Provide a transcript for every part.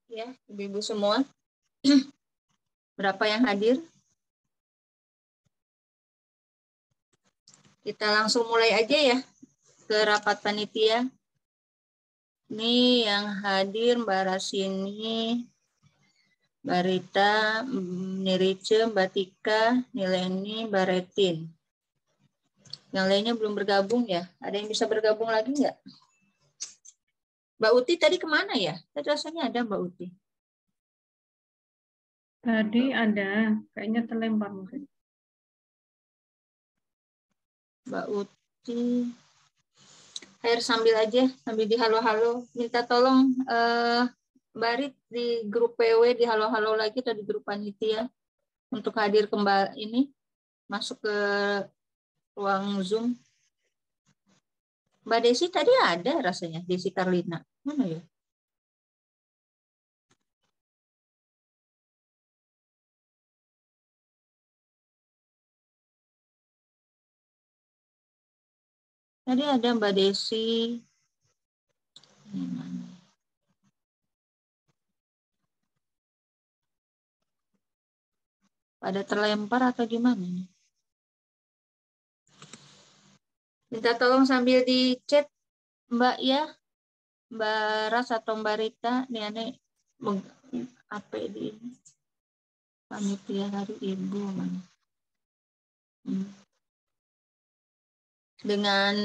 Ya, ibu-ibu semua. Berapa yang hadir? Kita langsung mulai aja ya ke rapat panitia. Ini yang hadir Mbak Rasini, Mbak Rita, Nirice, Mbak Tika, Nileni, Mbak Retin. Yang lainnya belum bergabung ya? Ada yang bisa bergabung lagi nggak? Mbak Uti tadi kemana ya? Tadi rasanya ada Mbak Uti. Tadi ada, kayaknya terlempar mungkin. Mbak Uti. Air sambil aja, sambil di halo-halo. Minta tolong Mbak Rit di grup PW di halo-halo lagi atau di grup panitia untuk hadir kembali ini masuk ke ruang Zoom. Mbak Desi tadi ada rasanya, Desi Karlina. Mana ya? Tadi ada Mbak Desi. Pada terlempar atau gimana? Minta tolong sambil di chat Mbak ya, Mbak Ras atau Mbak Rita. Nih aneh apa di panitia hari Ibu mana? Dengan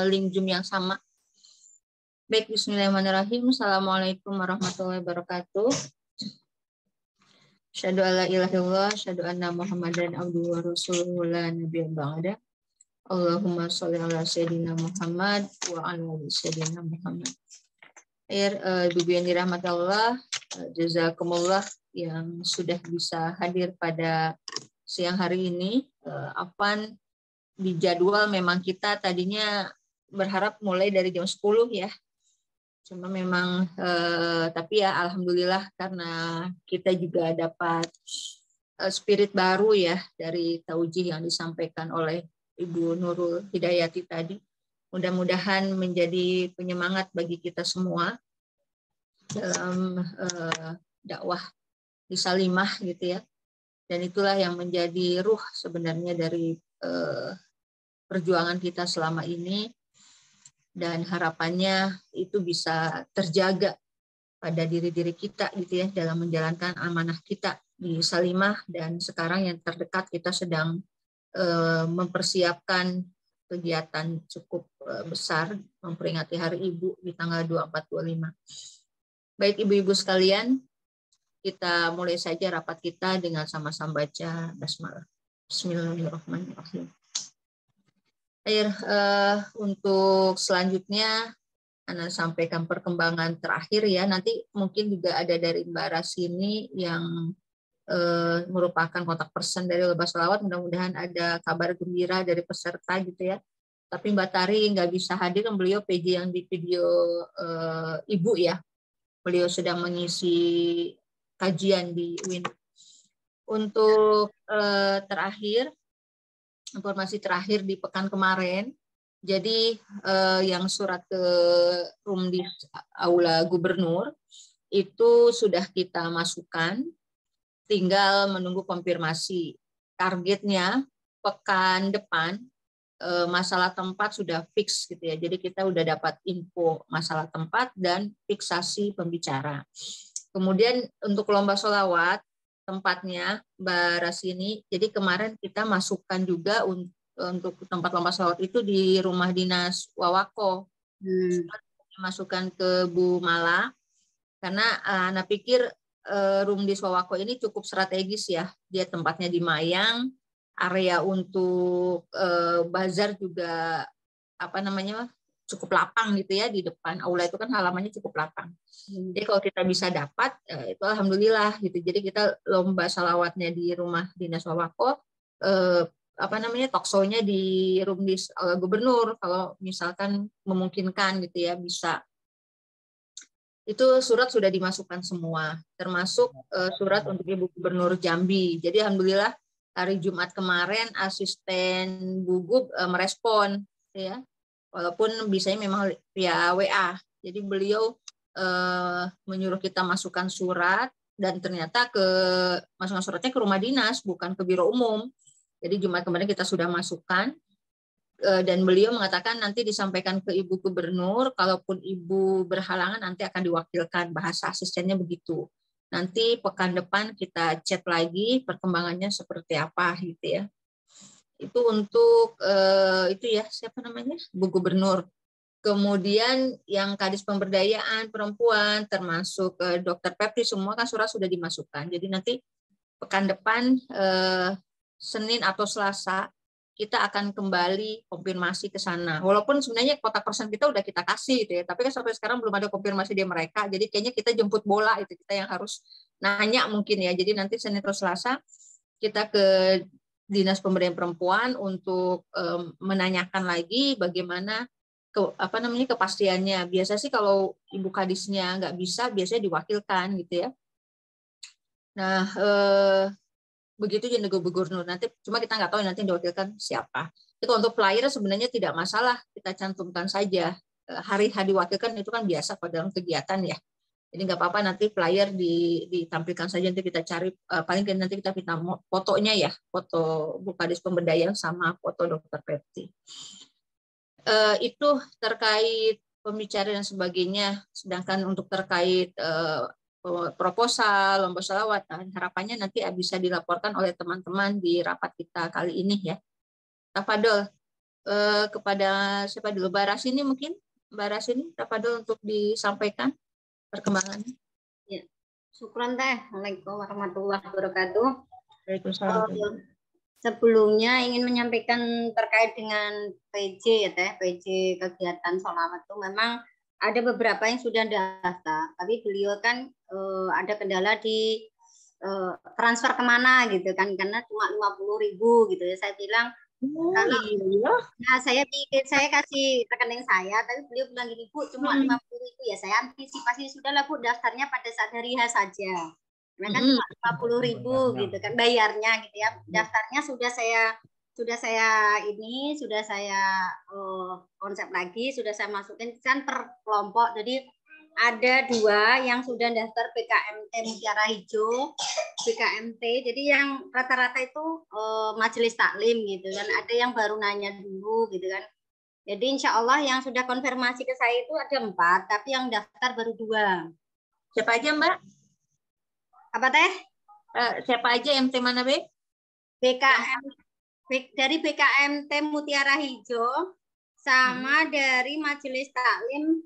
link Zoom yang sama. Baik, bismillahirrahmanirrahim. Assalamualaikum warahmatullahi wabarakatuh. Asyhadu alla ilaha illallah, asyhadu anna Muhammadan abduhu wa rasuluhu la nabiyya ba'da. Allahumma sholli ala sayyidina Muhammad wa ala ali sayyidina Muhammad. Ibu yang dirahmati Allah, jazakumullah yang sudah bisa hadir pada siang hari ini. Afwan di jadwal memang kita tadinya berharap mulai dari jam 10 ya. Cuma memang tapi ya alhamdulillah karena kita juga dapat spirit baru ya dari taujih yang disampaikan oleh Ibu Nurul Hidayati tadi. Mudah-mudahan menjadi penyemangat bagi kita semua dalam dakwah di Salimah gitu ya. Dan itulah yang menjadi ruh sebenarnya dari perjuangan kita selama ini, dan harapannya itu bisa terjaga pada diri-diri kita gitu ya dalam menjalankan amanah kita di Salimah. Dan sekarang yang terdekat kita sedang mempersiapkan kegiatan cukup besar memperingati Hari Ibu di tanggal 24-25. Baik ibu-ibu sekalian, kita mulai saja rapat kita dengan sama-sama baca basmalah. Bismillahirrahmanirrahim. Untuk selanjutnya Ana sampaikan perkembangan terakhir ya. Nanti mungkin juga ada dari Mbak Rasini yang merupakan kontak person dari Lomba Sholawat. Mudah-mudahan ada kabar gembira dari peserta gitu ya. Tapi Mbak Tari nggak bisa hadir, beliau PJ yang di video Ibu ya. Beliau sedang mengisi kajian di UIN. Untuk terakhir, informasi terakhir di pekan kemarin, jadi yang surat ke Rumdis Aula Gubernur itu sudah kita masukkan, tinggal menunggu konfirmasi. Targetnya pekan depan masalah tempat sudah fix gitu ya. Jadi kita udah dapat info masalah tempat dan fiksasi pembicara. Kemudian untuk lomba sholawat tempatnya Mbak Rasini, jadi kemarin kita masukkan juga untuk tempat lomba sholawat itu di rumah dinas Wawako. Masukkan ke Bu Mala karena Ana pikir Rumdis Wawako ini cukup strategis ya. Dia tempatnya di Mayang, area untuk bazar juga cukup lapang gitu ya, di depan aula itu kan halamannya cukup lapang. Jadi kalau kita bisa dapat itu alhamdulillah gitu. Jadi kita lomba salawatnya di rumah dinas Wawako, talkshow-nya di Rumdis Gubernur kalau misalkan memungkinkan gitu ya bisa. Itu surat sudah dimasukkan semua, termasuk surat untuk Ibu Gubernur Jambi. Jadi alhamdulillah hari Jumat kemarin asisten Bugub merespon ya. Walaupun bisanya memang via WA. Jadi beliau menyuruh kita masukkan surat, dan ternyata masukkan suratnya ke rumah dinas, bukan ke biro umum. Jadi Jumat kemarin kita sudah masukkan, dan beliau mengatakan nanti disampaikan ke Ibu Gubernur, kalaupun Ibu berhalangan nanti akan diwakilkan, bahasa asistennya begitu. Nanti pekan depan kita chat lagi perkembangannya seperti apa gitu ya. Itu untuk itu ya, siapa namanya? Bu Gubernur. Kemudian yang Kadis Pemberdayaan Perempuan termasuk Dokter Pepri semua kan surat sudah dimasukkan. Jadi nanti pekan depan Senin atau Selasa kita akan kembali konfirmasi ke sana. Walaupun sebenarnya kotak persen kita udah kita kasih gitu ya, tapi kan sampai sekarang belum ada konfirmasi dari mereka. Jadi kayaknya kita jemput bola, itu kita yang harus nanya mungkin ya. Jadi nanti Senin atau Selasa kita ke Dinas Pemberdayaan Perempuan untuk menanyakan lagi bagaimana kepastiannya. Biasa sih kalau Ibu Kadisnya nggak bisa, biasanya diwakilkan gitu ya. Nah, begitu juga Gubernur. Nanti cuma kita nggak tahu nanti diwakilkan siapa. Itu untuk flyer sebenarnya tidak masalah, kita cantumkan saja. Hari diwakilkan itu kan biasa pada dalam kegiatan ya. Jadi nggak apa-apa, nanti flyer ditampilkan saja, nanti kita cari, paling nanti kita minta fotonya ya, foto Bu Kadis Pemberdayaan sama foto Dokter Pepti. Itu terkait pembicaraan dan sebagainya. Sedangkan untuk terkait proposal, lomba sholawatan, harapannya nanti bisa dilaporkan oleh teman-teman di rapat kita kali ini ya. Tafadol, kepada siapa dulu? Mbak Rasini mungkin? Mbak Rasini, tafadol untuk disampaikan perkembangannya. Ya. Syukron teh. Assalamualaikum warahmatullahi wabarakatuh. Waalaikumsalam. Sebelumnya ingin menyampaikan terkait dengan PJ ya teh, PJ kegiatan sholawat itu memang ada beberapa yang sudah daftar, tapi beliau kan ada kendala di transfer kemana gitu kan, karena cuma 50.000 gitu ya. Saya bilang kalau nah saya kasih rekening saya, tapi beliau bilang gini, Bu, cuma 50.000 ya. Saya antisipasi, sudahlah Bu, daftarnya pada saat hari H saja. Karena kan cuma 50.000 gitu kan bayarnya gitu ya. Daftarnya sudah saya konsep lagi, sudah saya masukin kan per kelompok. Jadi ada 2 yang sudah daftar PKMT Mutiara Hijau, PKMT. Jadi yang rata-rata itu majelis taklim gitu kan. Ada yang baru nanya dulu gitu kan. Jadi insya Allah yang sudah konfirmasi ke saya itu ada 4, tapi yang daftar baru 2. Siapa aja Mbak? Apa teh? Siapa aja, MT mana Be? Dari BKMT Mutiara Hijau sama dari Majelis Taklim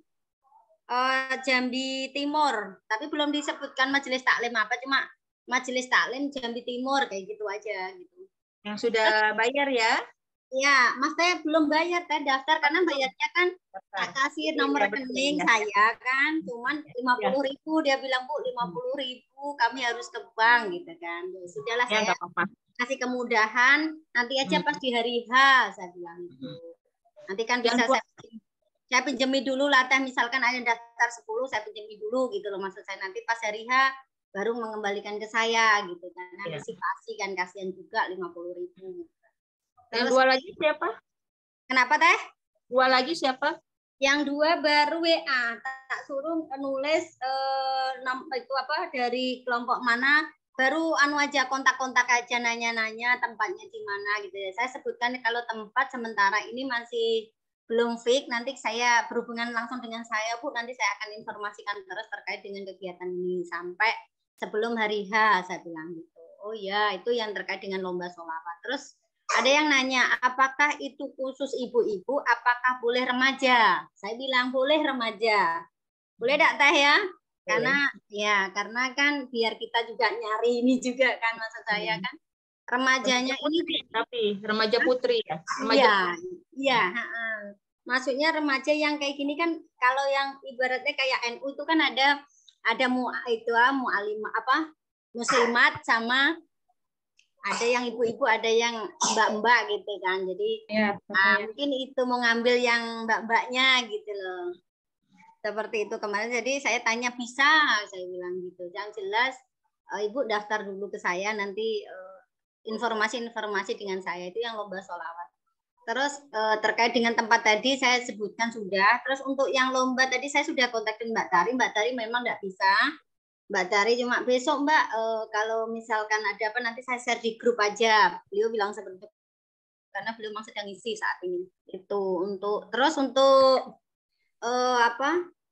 Jambi Timur, tapi belum disebutkan Majelis Taklim apa, cuma Majelis Taklim Jambi Timur kayak gitu aja gitu. Yang sudah bayar ya? Ya, Mas teh belum bayar teh daftar karena bayarnya kan tak kasih nomor rekening saya kan, cuman 50.000 dia bilang Bu 50.000 kami harus ke bank gitu kan. Ya, sudahlah ya, saya kasih kemudahan, nanti aja pas di hari H saya bilang gitu. Nanti kan bisa saya pinjemi dulu lah teh, misalkan ada daftar 10 saya pinjemi dulu gitu loh, maksud saya nanti pas hari H baru mengembalikan ke saya gitu kan. Antisipasi kan, kasihan juga 50.000. Yang 2 lagi siapa? Kenapa teh? 2 lagi siapa? Yang 2 baru WA, tak suruh nulis itu apa dari kelompok mana, baru aja kontak-kontak aja, nanya-nanya tempatnya di mana gitu ya. Saya sebutkan kalau tempat sementara ini masih belum fix, nanti saya berhubungan langsung dengan saya Bu, nanti saya akan informasikan terus terkait dengan kegiatan ini sampai sebelum hari H, saya bilang gitu. Oh ya, itu yang terkait dengan lomba sholawat. Terus ada yang nanya, apakah itu khusus ibu-ibu, apakah boleh remaja? Saya bilang boleh remaja. Boleh enggak teh ya? Karena kan biar kita juga nyari ini juga kan, maksud saya kan. Remajanya ini tapi remaja putri ya. Iya. Maksudnya remaja yang kayak gini kan, kalau yang ibaratnya kayak NU itu kan ada mu'alimah apa? Muslimat sama ada yang ibu-ibu, ada yang mbak-mbak gitu kan. Jadi mungkin itu mau ngambil yang mbak-mbaknya gitu loh. Seperti itu kemarin. Jadi saya tanya bisa, saya bilang gitu. Yang jelas Ibu daftar dulu ke saya, nanti informasi-informasi dengan saya itu yang lomba sholawat. Terus terkait dengan tempat tadi saya sebutkan sudah. Terus untuk yang lomba tadi saya sudah kontakin Mbak Tari. Mbak Tari memang nggak bisa. Mbak Tari cuma besok Mbak kalau misalkan ada apa nanti saya share di grup aja. Beliau bilang seperti itu karena beliau memang sedang isi saat ini. Itu untuk terus untuk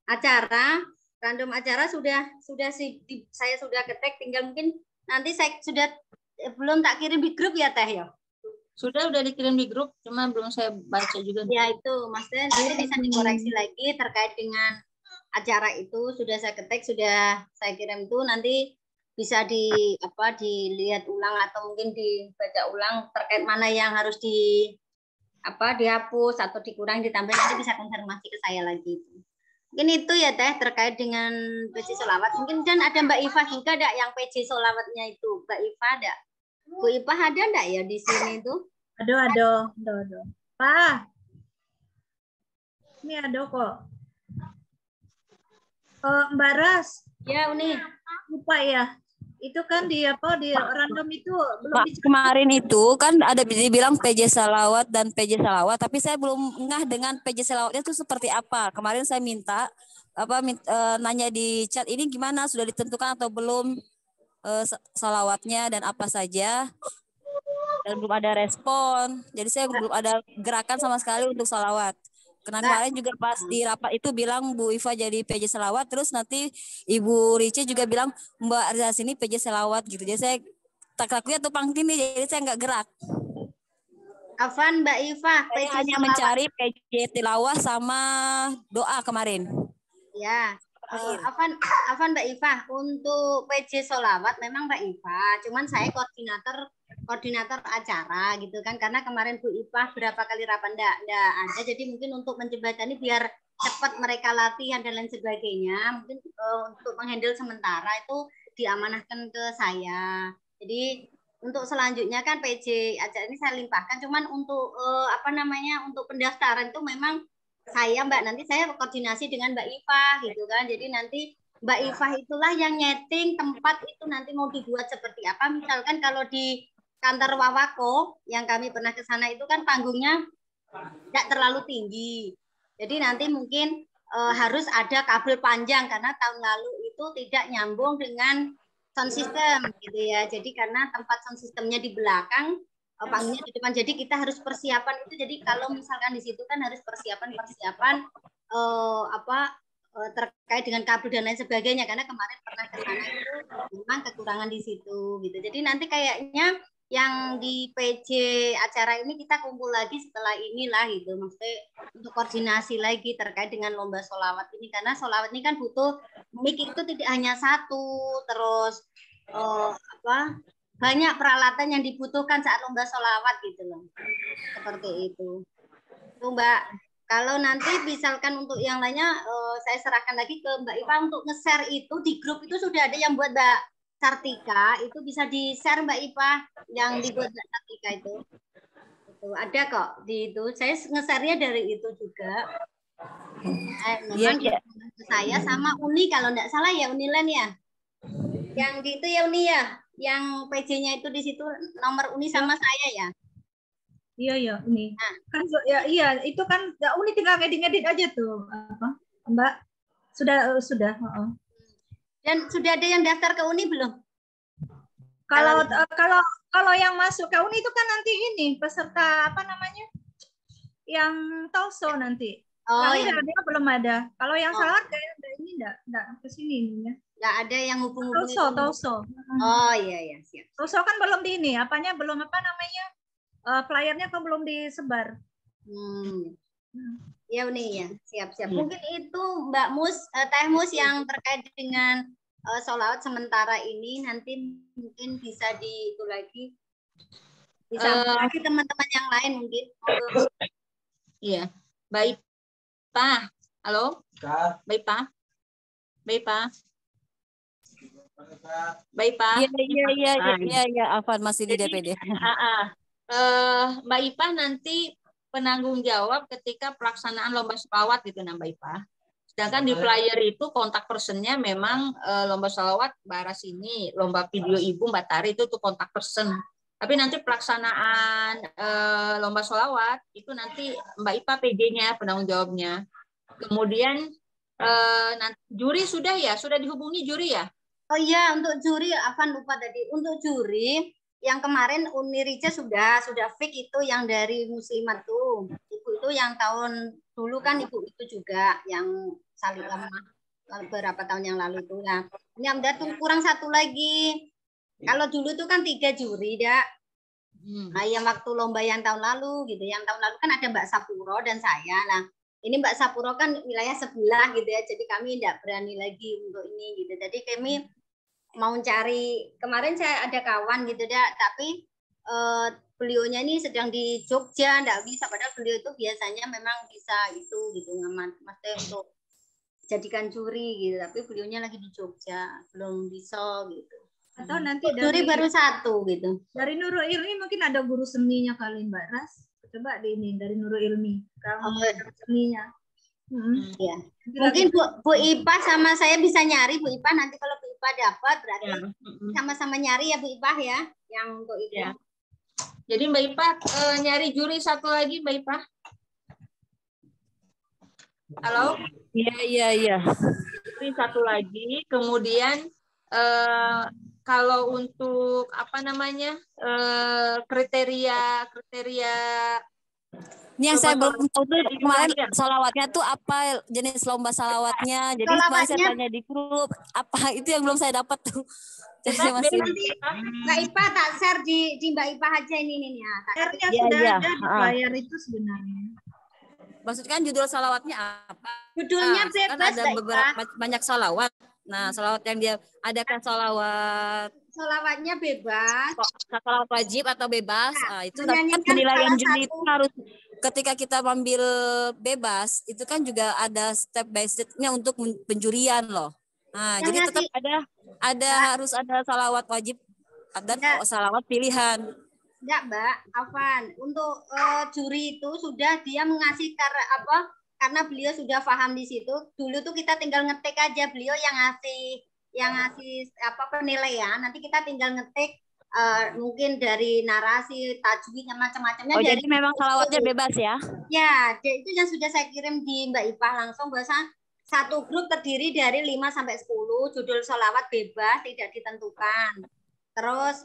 acara random acara sudah saya sudah ketek, tinggal mungkin nanti saya sudah belum tak kirim di grup ya Teh ya. Sudah dikirim di grup, cuma belum saya baca juga. Ya itu, maksudnya nanti bisa dikoreksi lagi terkait dengan acara itu sudah saya ketik, sudah saya kirim itu nanti bisa dilihat ulang atau mungkin dibaca ulang terkait mana yang harus dihapus atau dikurangi ditambah nanti bisa konfirmasi ke saya lagi. Mungkin itu ya Teh terkait dengan PJ Sholawat. Mungkin dan ada Mbak Iva juga ada yang PJ Sholawatnya itu. Mbak Iva ada. Bu Ipa ada enggak ya di sini tuh? Ada. Pak. Ini ada kok. Mbak Ras. Ya, Uni. Lupa ya. Itu kan di random itu belum kemarin itu kan ada dibilang PJ Sholawat dan PJ Sholawat, tapi saya belum ngeh dengan PJ Sholawatnya itu seperti apa. Kemarin saya nanya di chat ini gimana, sudah ditentukan atau belum sholawatnya dan apa saja, dan belum ada respon. Jadi saya belum ada gerakan sama sekali untuk sholawat. Karena kemarin juga pas di rapat itu bilang Bu Iva jadi PJ Sholawat, terus nanti Ibu Rici juga bilang Mbak Arza sini PJ Sholawat gitu. Jadi saya takutnya tumpang tindih, jadi saya nggak gerak. Afan Mbak Iva, saya hanya mencari PJ tilawah sama doa kemarin. Ya. Afan Mbak Iva, untuk PJ Sholawat memang Mbak Iva, cuman saya koordinator acara gitu kan, karena kemarin Bu Iva berapa kali rapat enggak ada, jadi mungkin untuk menjembatani biar cepat mereka latihan dan lain sebagainya, mungkin untuk menghandle sementara itu diamanahkan ke saya. Jadi untuk selanjutnya kan PJ acara ini saya limpahkan, cuman untuk untuk pendaftaran itu memang saya Mbak, nanti saya koordinasi dengan Mbak Iva gitu kan. Jadi nanti Mbak Iva itulah yang nyeting tempat itu nanti mau dibuat seperti apa. Misalkan kalau di kantor Wawako yang kami pernah ke sana itu kan panggungnya tidak terlalu tinggi. Jadi nanti mungkin harus ada kabel panjang karena tahun lalu itu tidak nyambung dengan sound system gitu ya. Jadi karena tempat sound systemnya di belakang, panggungnya di depan, jadi kita harus persiapan itu. Jadi kalau misalkan di situ kan harus persiapan terkait dengan kabel dan lain sebagainya, karena kemarin pernah ke sana itu memang kekurangan di situ gitu. Jadi nanti kayaknya yang di PJ acara ini kita kumpul lagi setelah inilah gitu, maksudnya untuk koordinasi lagi terkait dengan lomba sholawat ini, karena sholawat ini kan butuh mic itu tidak hanya satu, terus banyak peralatan yang dibutuhkan saat lomba sholawat gitu loh. Seperti itu. Tuh Mbak, kalau nanti misalkan untuk yang lainnya saya serahkan lagi ke Mbak Iva untuk nge-share itu di grup. Itu sudah ada yang buat Mbak Sartika, itu bisa di-share Mbak Iva yang dibuat Mbak Sartika itu. Itu ada kok di itu. Saya nge-share-nya dari itu juga. Memang saya sama Uni kalau enggak salah ya, Unilen ya. Yang di itu ya Uni ya. Yang PJ-nya itu di situ nomor Uni sama saya ya. Iya Uni. Nah. Kan iya itu kan Uni tinggal ngedit aja tuh Mbak. Sudah. Dan sudah ada yang daftar ke Uni belum? Kalau yang masuk ke Uni itu kan nanti ini peserta yang Tauso nanti. Oh iya. Dia belum ada. Kalau yang salah kayak ini enggak ke sini ya. Nggak ada yang hubung-hubung Tauso. Oh iya siap. Tauso kan belum di ini, flyernya kan belum disebar. Ya Uni ya, siap. Mungkin itu Mbak Mus, Teh Mus yang terkait dengan sholawat sementara ini, nanti mungkin bisa itu lagi, bisa lagi teman-teman yang lain mungkin. Iya, baik Pak. Halo, baik Pak. Baik Pak. Iya, Afan masih di DPD. Mbak Ipa nanti penanggung jawab ketika pelaksanaan lomba sholawat gitu Mbak Ipa. Sedangkan di flyer itu kontak personnya memang lomba sholawat Mbak Aras ini, lomba video Ibu Mbak Tari itu tuh kontak person. Tapi nanti pelaksanaan lomba sholawat itu nanti Mbak Ipa PJ-nya, penanggung jawabnya. Kemudian nanti juri sudah dihubungi juri ya? Oh iya, untuk juri, Afan lupa tadi. Untuk juri, yang kemarin Unirija sudah fix itu yang dari Muslimat tuh. Ibu itu yang tahun dulu kan ibu itu juga yang saling lama beberapa tahun yang lalu itu. Nah, ini ada tuh kurang satu lagi. Kalau dulu tuh kan 3 juri, Dak. Nah, yang waktu lomba yang tahun lalu gitu. Yang tahun lalu kan ada Mbak Sapuro dan saya. Nah, ini Mbak Sapuro kan wilayah sebelah gitu ya. Jadi kami tidak berani lagi untuk ini gitu. Jadi kami mau cari, kemarin saya ada kawan gitu Dak, tapi beliaunya ini sedang di Jogja, enggak bisa, padahal beliau itu biasanya memang bisa itu gitu maksudnya untuk jadikan juri gitu, tapi beliaunya lagi di Jogja, belum bisa gitu. Atau nanti juri baru 1 gitu. Dari Nurul Ilmi mungkin ada guru seninya kali Mbak Ras. Coba di ini dari Nurul Ilmi. Kalau seninya. Ya. Mungkin Bu Ipa sama saya bisa nyari Bu Ipa, nanti kalau Bu Ipa dapat berarti sama-sama nyari ya Bu Ipa ya yang untuk itu. Ya. Jadi Mbak Ipa nyari juri satu lagi Mbak Ipa. Halo? Iya. Juri satu lagi, kemudian kalau untuk apa namanya kriteria ini yang saya belum tahu tuh kemarin salawatnya tuh apa jenis lomba salawatnya. Jadi kemarin saya tanya di grup apa itu yang belum saya dapat tuh. Jadi masih Mbak Ipa tak share di Mbak Ipa aja ini ya. Share-nya sudah ada di flyer itu sebenarnya. Maksudnya kan judul salawatnya apa? Judulnya bebas kan ada beberapa banyak salawat. Nah, salawat yang dia adakan salawatnya bebas. Salawat wajib atau bebas. Nah, itu kan penilaian juri itu harus ketika kita ambil bebas, itu kan juga ada step by step-nya untuk penjurian loh. Nah, jadi tetap harus ada salawat wajib dan salawat pilihan. Enggak, Mbak Afan. Untuk juri itu sudah dia mengasih karena beliau sudah paham di situ. Dulu tuh kita tinggal ngetik aja, beliau yang ngasih penilaian. Nanti kita tinggal ngetik mungkin dari narasi, tajwid, macam-macamnya. Jadi memang salawatnya bebas ya? Ya, itu yang sudah saya kirim di Mbak Ipah langsung bahwa satu grup terdiri dari 5 sampai 10, judul salawat bebas, tidak ditentukan. Terus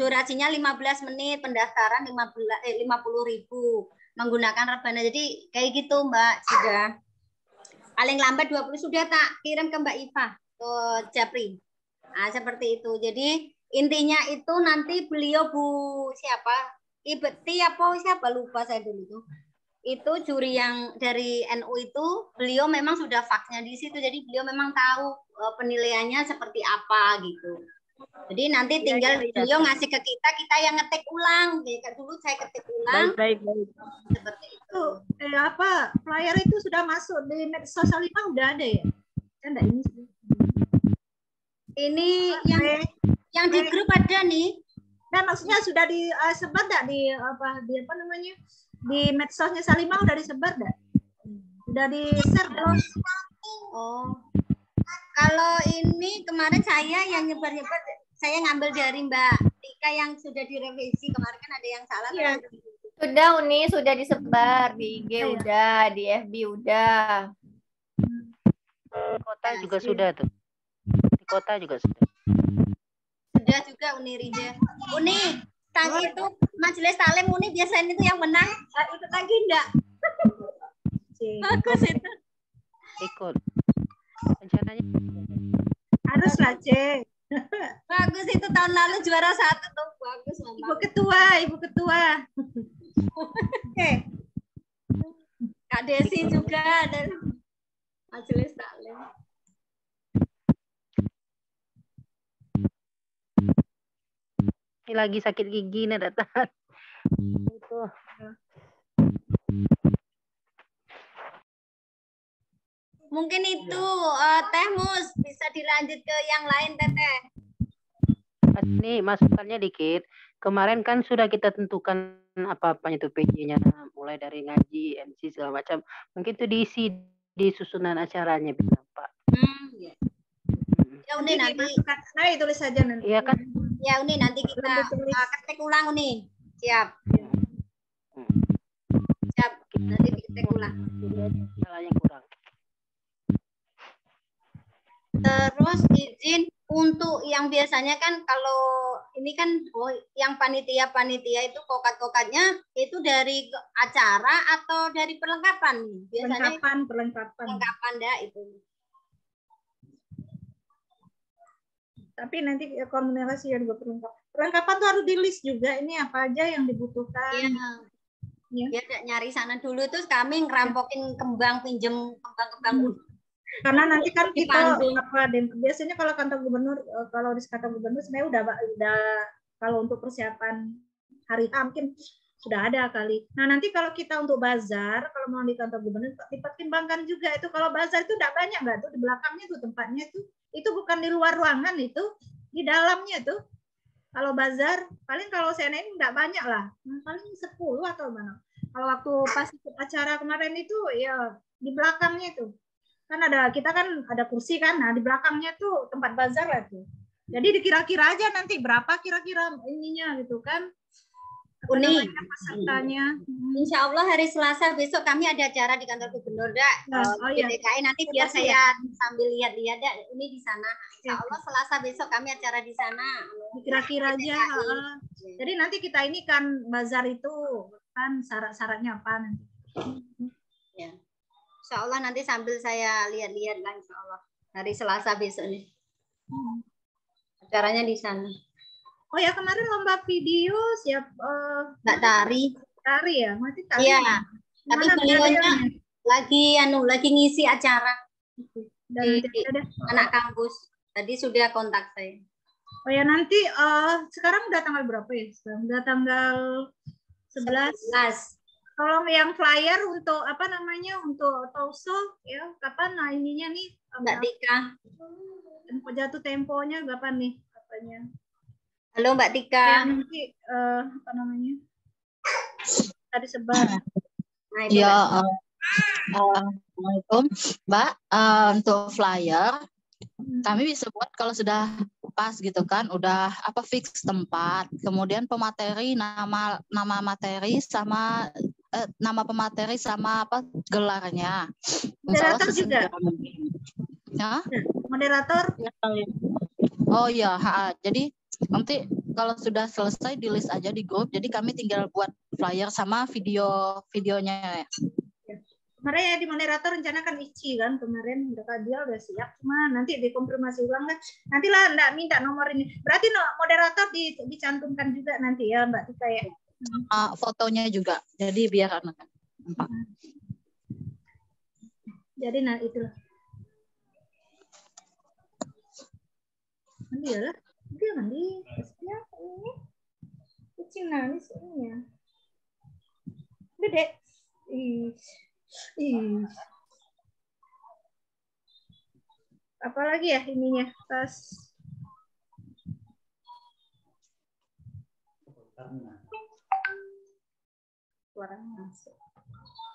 durasinya 15 menit, pendaftaran 50.000, menggunakan Rebana. Jadi kayak gitu Mbak, sudah. Paling lambat 20 sudah tak kirim ke Mbak Ipah, ke Japri. Nah, seperti itu. Jadi intinya itu nanti beliau siapa lupa saya dulu tuh. Itu juri yang dari NU itu beliau memang sudah faksnya di situ, jadi beliau memang tahu penilaiannya seperti apa gitu. Jadi nanti tinggal beliau ngasih ke kita yang ngetik ulang. Kayak dulu saya ketik ulang. Baik. Seperti itu. Flyer itu sudah masuk di medsos Salimah udah ada ya? Kan enggak ini sih. Ini yang di grup ada nih. Nah, maksudnya sudah disebar enggak di apa namanya? Di medsosnya Salimah udah disebar enggak? Udah di-share belum? Oh. Kalau ini kemarin saya yang nyebar-nyebar, saya ngambil dari Mbak Tika yang sudah direvisi. Kemarin kan ada yang salah. Iya. Sudah Uni, sudah disebar di IG udah, di FB udah. Di kota juga sudah tuh. Di kota juga sudah. Sudah juga Uni Rija. Uni, tadi itu majelis taklim Uni biasanya itu yang menang. Ikut lagi enggak? Bagus itu. Ikut. Rencananya haruslah Cek. Bagus itu tahun lalu juara 1 tuh, bagus Mama. Ibu ketua. Oke. Kak Desi juga dan majelis taklim. ini lagi sakit gigi nih datang. Itu. Mungkin itu Teh Mus bisa dilanjut ke yang lain Teteh. Nih masukannya dikit. Kemarin kan sudah kita tentukan apa-apanya itu PJ-nya, mulai dari ngaji, MC segala macam. Mungkin itu diisi di susunan acaranya bisa Pak. Ya udah nanti tulis saja nanti. Iya kan? Ya Uni, nanti kita ketik ulang Uni. Siap. Siap. Nanti diketik ulang. Salah yang kurang. Terus izin untuk yang biasanya kan kalau ini kan yang panitia itu kokat-kokatnya itu dari acara atau dari perlengkapan nih? Biasanya perlengkapan dah itu. Tapi nanti komunikasi yang perlengkapan tuh harus di list juga ini apa aja yang dibutuhkan. Iya. Ya, nyari sana dulu terus kami ngerampokin pinjem kembang-kembang. Karena nanti kan kita biasanya kalau kantor gubernur, kalau di kantor gubernur sebenarnya udah kalau untuk persiapan hari H mungkin sudah ada kali. Nah nanti kalau kita untuk bazar, kalau mau di kantor gubernur dipertimbangkan juga itu kalau bazar itu tidak banyak nggak tuh di belakangnya tuh tempatnya itu bukan di luar ruangan itu di dalamnya tuh. Kalau bazar paling kalau CNN tidak banyak lah, paling 10 atau mana. Kalau waktu pas acara kemarin itu ya di belakangnya tuh. Kan kita kan ada kursi kan, nah di belakangnya tuh tempat bazar lah tuh. Jadi dikira-kira aja nanti berapa kira-kira ininya gitu kan. Uni, pesertanya. Insya Allah hari Selasa besok kami ada acara di kantor gubernur DKI nanti biar saya sambil lihat-lihat ini di sana. Insya Allah Selasa besok kami acara di sana. Kira-kira aja. Jadi nanti kita ini kan bazar itu kan syarat-syaratnya apa nanti. Ya. Insya Allah nanti sambil saya lihat-lihat lah Insya Allah hari Selasa besok nih. Acaranya di sana. Oh ya kemarin lomba video siap Mbak Tari. Tari ya, masih Tari. Iya. Tapi beliaunya lagi ngisi acara di anak kampus. Tadi sudah kontak saya. Oh ya nanti sekarang udah tanggal berapa ya? Udah tanggal 11. Tolong yang flyer untuk apa namanya untuk talkshow ya kapan ininya nih Mbak Tika. Jatuh temponya kapan nih katanya? Halo Mbak Tika. Ya, nanti apa namanya? Tadi sebar. Ya, Assalamualaikum Mbak. Untuk flyer kami bisa buat kalau sudah pas gitu kan, udah fix tempat, kemudian pemateri nama materi sama nama pemateri sama gelarnya. Moderator juga. Ya? Moderator. Oh ya, jadi nanti kalau sudah selesai di list aja di grup. Jadi kami tinggal buat flyer sama videonya. Kemarin ya di moderator rencana kan Ici kan kemarin dia udah siap, cuma nanti dikonfirmasi ulang kan. Nantilah enggak minta nomor ini. Berarti moderator dicantumkan juga nanti ya Mbak Tika ya. Fotonya juga, jadi biar anak nampak. Jadi itulah. Mandi ya lah, dia mandi. Ya ini, kucing nangis ini ya. Gede. Apalagi ya ininya tas.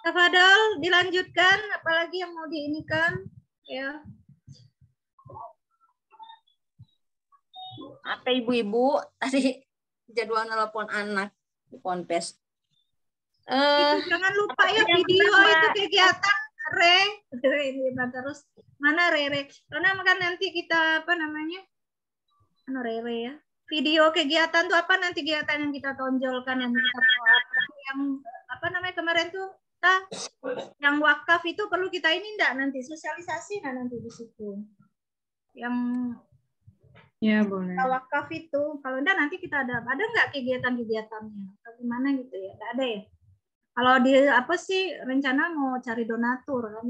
Tafadhol dilanjutkan, apalagi yang mau diinikan ya. Apa ibu-ibu tadi jadwal nelpon anak di Ponpes. Jangan lupa ya video itu kegiatan ini terus mana Rere karena kan nanti kita apa namanya Rere ya video kegiatan tuh apa nanti kegiatan yang kita tonjolkan yang apa namanya kemarin tuh yang wakaf itu perlu kita ini enggak nanti sosialisasi nanti di situ yang ya boleh wakaf itu kalau enggak nanti kita ada nggak kegiatan-kegiatannya atau gimana gitu ya enggak ada ya. Kalau di apa sih rencana mau cari donatur kan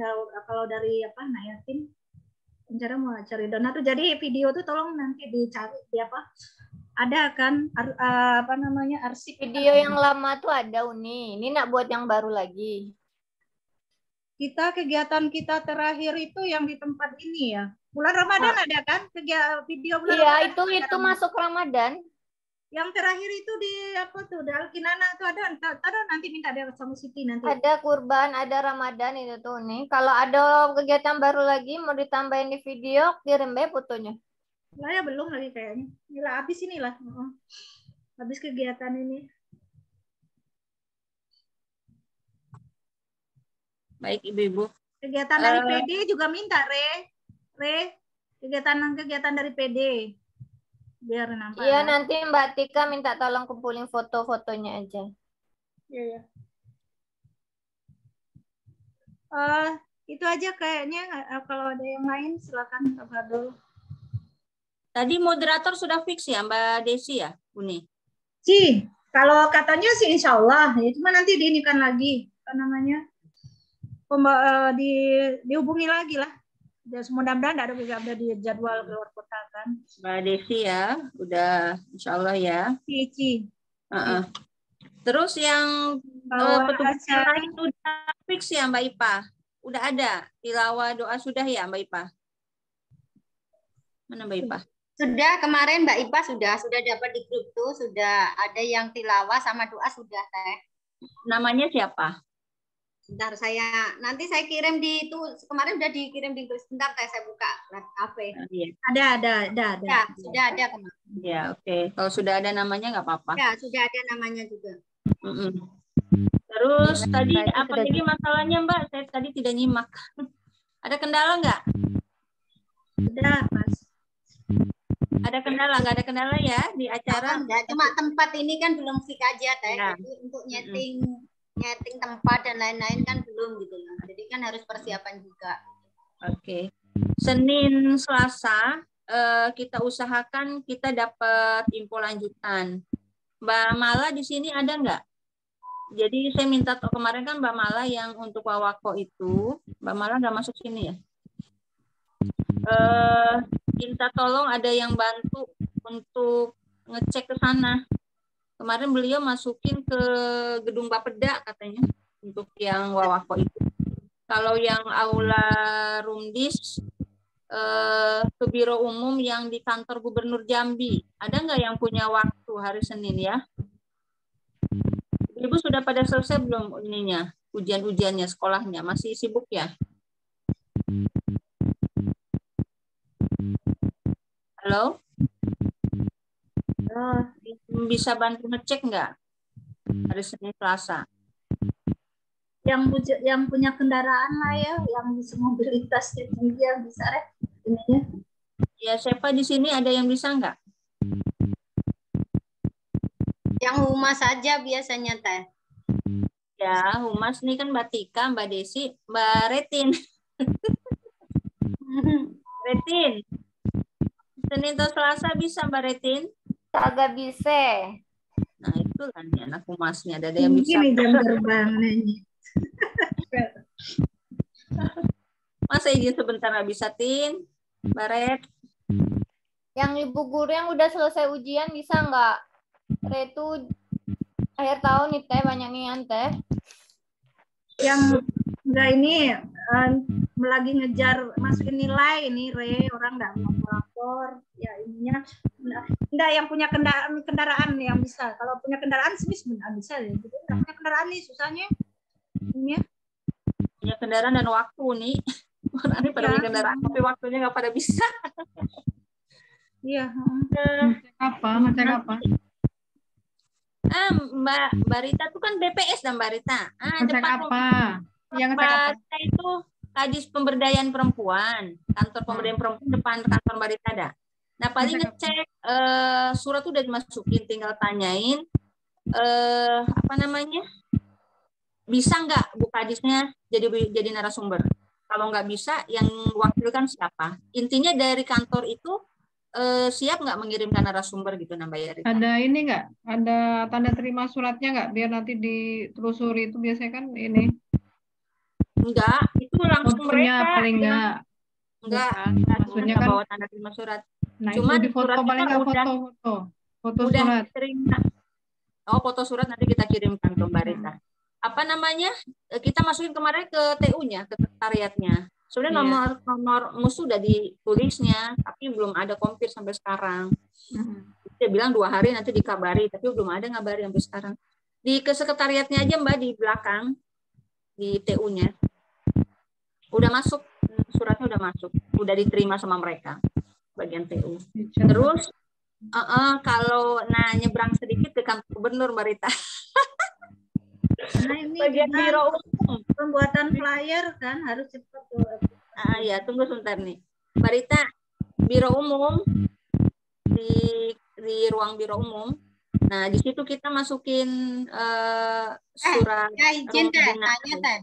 kalau dari Nak Yatim rencana mau cari donatur jadi video tuh tolong nanti dicari di apa ada kan apa namanya arsip video yang lama tuh ada Uni ini nak buat yang baru lagi kegiatan kita terakhir itu yang di tempat ini ya bulan Ramadan ada kan video bulan iya Ramadan itu masuk Ramadan. Yang terakhir itu di apa tuh? Di Alkinana tuh ada nanti minta dia sama Siti nanti. Ada kurban, ada Ramadan itu tuh nih. Kalau ada kegiatan baru lagi mau ditambahin di video, kirim be fotonya. Lah ya belum lagi kayaknya. Inilah habis inilah. Habis kegiatan ini. Baik Ibu-ibu. Kegiatan dari PD juga minta, Re. Kegiatan dari PD. Biar nampak. Iya, nanti Mbak Tika minta tolong kumpulin foto-fotonya aja. Iya. Itu aja kayaknya. Kalau ada yang lain silakan kabar dulu. Tadi moderator sudah fix ya Mbak Desi ya, Uni? Kalau katanya sih insya Allah, ya cuma nanti diinikan lagi, apa namanya, dihubungi lagi lah. Mudah-mudahan ada di jadwal keluar kota kan. Mbak Desi ya, udah insya Allah ya. Terus yang petugas lain sudah fix ya Mbak Ipa? Udah ada tilawah doa sudah ya Mbak Ipa? Mana Mbak Ipa? Sudah, kemarin Mbak Ipa sudah dapat di grup tuh, sudah ada yang tilawah sama doa sudah, Teh. Namanya siapa? Bentar nanti saya kirim di itu, kemarin udah dikirim di grup, sebentar Teh, saya buka HP. Ada. Ya, sudah ada kemarin. Ya, oke. Kalau sudah ada namanya nggak apa-apa. Ya, sudah ada namanya juga. Terus tadi apa jadi masalahnya Mbak? Saya tadi tidak nyimak. Ada kendala nggak? Ada, Mas. Ada kendala? Nggak ada kendala ya di acara? Enggak, cuma tempat ini kan belum fix aja, Teh. Ya. Jadi untuk nyeting tempat dan lain-lain kan belum gitu loh. Jadi kan harus persiapan juga. Oke. Senin, Selasa kita usahakan kita dapat info lanjutan. Mbak Mala di sini ada nggak? Jadi saya minta kemarin kan Mbak Mala yang untuk Wawako itu, Mbak Mala nggak masuk sini ya? Minta tolong ada yang bantu untuk ngecek ke sana. Kemarin beliau masukin ke gedung Bapeda katanya untuk yang Wawako itu. Kalau yang aula Rumdis ke biro umum yang di kantor Gubernur Jambi. Ada nggak yang punya waktu hari Senin ya? Ibu sudah pada selesai belum ininya? Ujian-ujiannya, sekolahnya masih sibuk ya? Halo? Bisa bantu ngecek nggak hari Senin Selasa? Yang punya kendaraan lah ya, yang bisa mobilitasnya tinggi yang bisa ininya. Ya, siapa di sini ada yang bisa nggak? Yang humas saja biasanya, Teh. Ya, humas nih kan Mbak Tika, Mbak Desi, Mbak Retin. Retin. Senin atau Selasa bisa Mbak Retin? Kagak bisa. Nah, itu kan ya, anak humasnya. Ada yang bisa. Ini jam terbang nih. Masa izin sebentar nggak bisa, Tin? Mbak Ret? Yang ibu guru yang udah selesai ujian bisa nggak? Itu akhir tahun nih Teh, banyak nian Teh. Yang enggak ini lagi ngejar masukin nilai ini orang nggak mau lapor ya ininya enggak yang punya kendaraan yang bisa. Kalau punya kendaraan sih sebenarnya bisa ya. Jadi enggak punya kendaraan nih susahnya. Ini punya kendaraan dan waktu nih. Orang ini pada punya kendaraan tapi waktunya nggak pada bisa. Iya. Ngecek apa? Mbak Rita itu kan BPS dan Mbak Rita. Ngecek apa? Yang ngecek apa? Rita itu Kadis Pemberdayaan Perempuan, kantor pemberdayaan perempuan depan kantor Mbak Rita ada. Nah paling ngecek surat udah dimasukin, tinggal tanyain apa namanya, bisa nggak Bu Kadisnya jadi narasumber. Kalau nggak bisa, yang wakilkan siapa? Intinya dari kantor itu siap nggak mengirimkan narasumber gitu Mbak Rita? Ada ini nggak? Ada tanda terima suratnya nggak? Biar nanti ditelusuri itu biasanya kan ini. Enggak, itu langsung mereka. Paling enggak. Maksudnya kan bawa tanda terima surat. Nah, cuma itu di foto paling enggak foto surat. Terima. Oh, foto surat nanti kita kirimkan ke Mbak Rita. Apa namanya? Kita masukin kemarin ke TU-nya, ke sekretariatnya. Sebenarnya nomor musuh udah ditulisnya, tapi belum ada kompir sampai sekarang. Dia bilang 2 hari nanti dikabari, tapi belum ada ngabari sampai sekarang. Di ke sekretariatnya aja Mbak, di belakang, di TU-nya. Udah masuk, suratnya udah masuk, udah diterima sama mereka. bagian TU. Terus kalau nyebrang sedikit ke kantor gubernur Mbak Rita. Nah ini Bagian juga biro umum. pembuatan flyer kan harus cepat tuh. Ya, tunggu sebentar nih. Mbak Rita, biro umum di ruang biro umum. Nah, di situ kita masukin surat Ya izin teh, dinas. tanya teh.